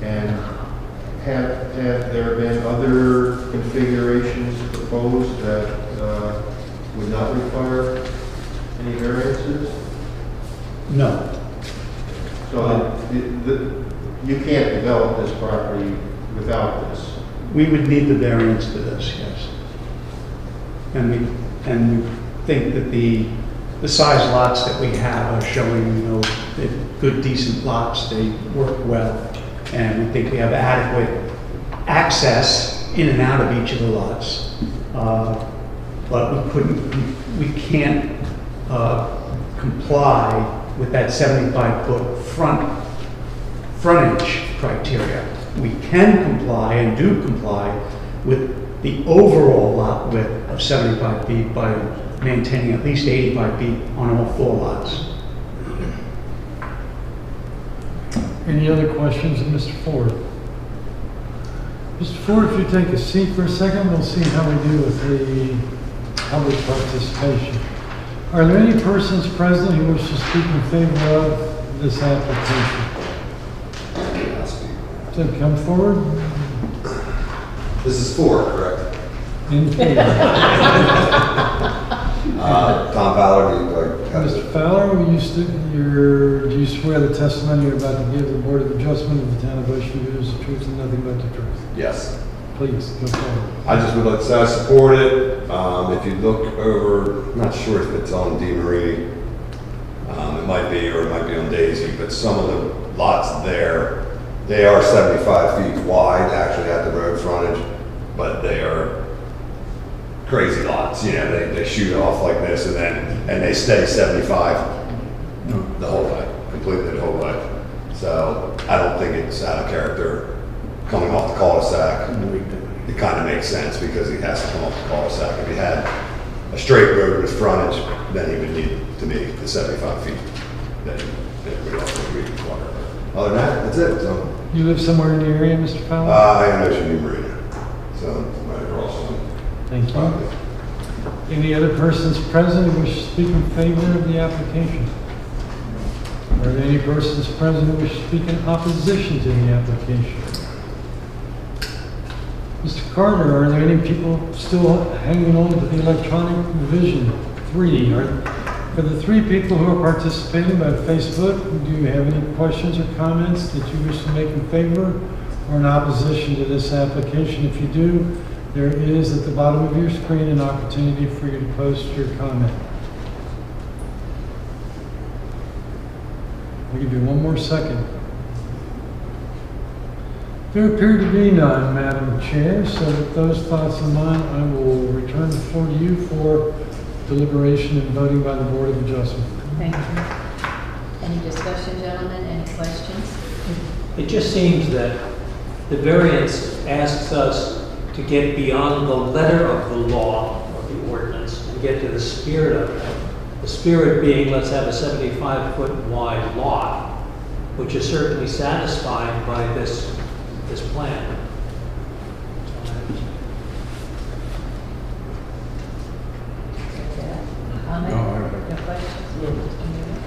and have there been other configurations proposed that would not require any variances? No. So you can't develop this property without this? We would need the variance for this, yes. And we think that the size lots that we have are showing, they're good, decent lots, they work well. And we think we have adequate access in and out of each of the lots. But we can't comply with that 75-foot frontage criteria. We can comply and do comply with the overall lot width of 75 feet by maintaining at least 85 feet on all 4 lots. Any other questions of Mr. Ford? Mr. Ford, if you take a seat for a second, we'll see how we do with the public participation. Are there any persons present who wish to speak in favor of this application? So come forward. This is 4, correct? In favor. Tom Fowler, Mr. Fowler, do you swear the testimony you're about to give the Board of Adjustment of the Town of Ocean View is the truth and nothing but the truth? Yes. Please, go forward. I just would like to say I support it. If you look over, I'm not sure if it's on D. Marie. It might be, or it might be on Daisy, but some of the lots there, they are 75 feet wide, actually at the road frontage, but they are crazy lots. They shoot off like this and they stay 75 the whole way, completely the whole way. So I don't think it's out of character coming off the cul-de-sac. It kind of makes sense because he has to come off the cul-de-sac. If he had a straight road with frontage, then he would need to meet the 75 feet that everybody else would require. Other than that, that's it. So, You live somewhere in the area, Mr. Fowler? I am Ocean View Marina, so right across from. Thank you. Any other persons present who wish to speak in favor of the application? Are there any persons present who wish to speak in opposition to the application? Mr. Carter, are there any people still hanging on to the electronic division 3? For the 3 people who are participating by Facebook, do you have any questions or comments that you wish to make in favor or in opposition to this application? If you do, there is at the bottom of your screen an opportunity for you to post your comment. I'll give you one more second. There appear to be none, Madam Chair, so with those thoughts in mind, I will return the floor to you for deliberation and voting by the Board of Adjustment. Thank you. Any discussion, gentlemen? Any questions? It just seems that the variance asks us to get beyond the letter of the law or the ordinance and get to the spirit of it. The spirit being, let's have a 75-foot wide lot, which is certainly satisfied by this plan. Comment? No, No questions?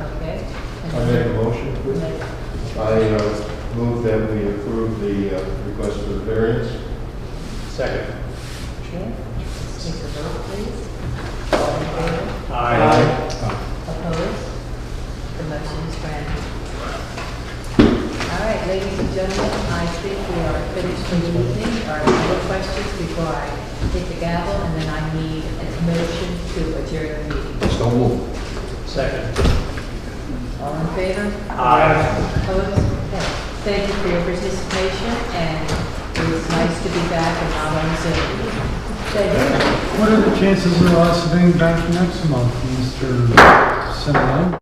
Okay. I make a motion, please. I move that we approve the request for the variance. Second. Okay. Let's take a vote, please. All in favor? Aye. Opposed? The motion is granted. All right, ladies and gentlemen, I think we are finished for the evening. Are there any questions before I hit the gavel? And then I need a motion to adjourn the meeting. So moved. Second. All in favor? Aye. Opposed? Okay. Thank you for your participation, and it was nice to be back and not on Zoom. Thank you. What are the chances of us being back next month, Mr. Senator?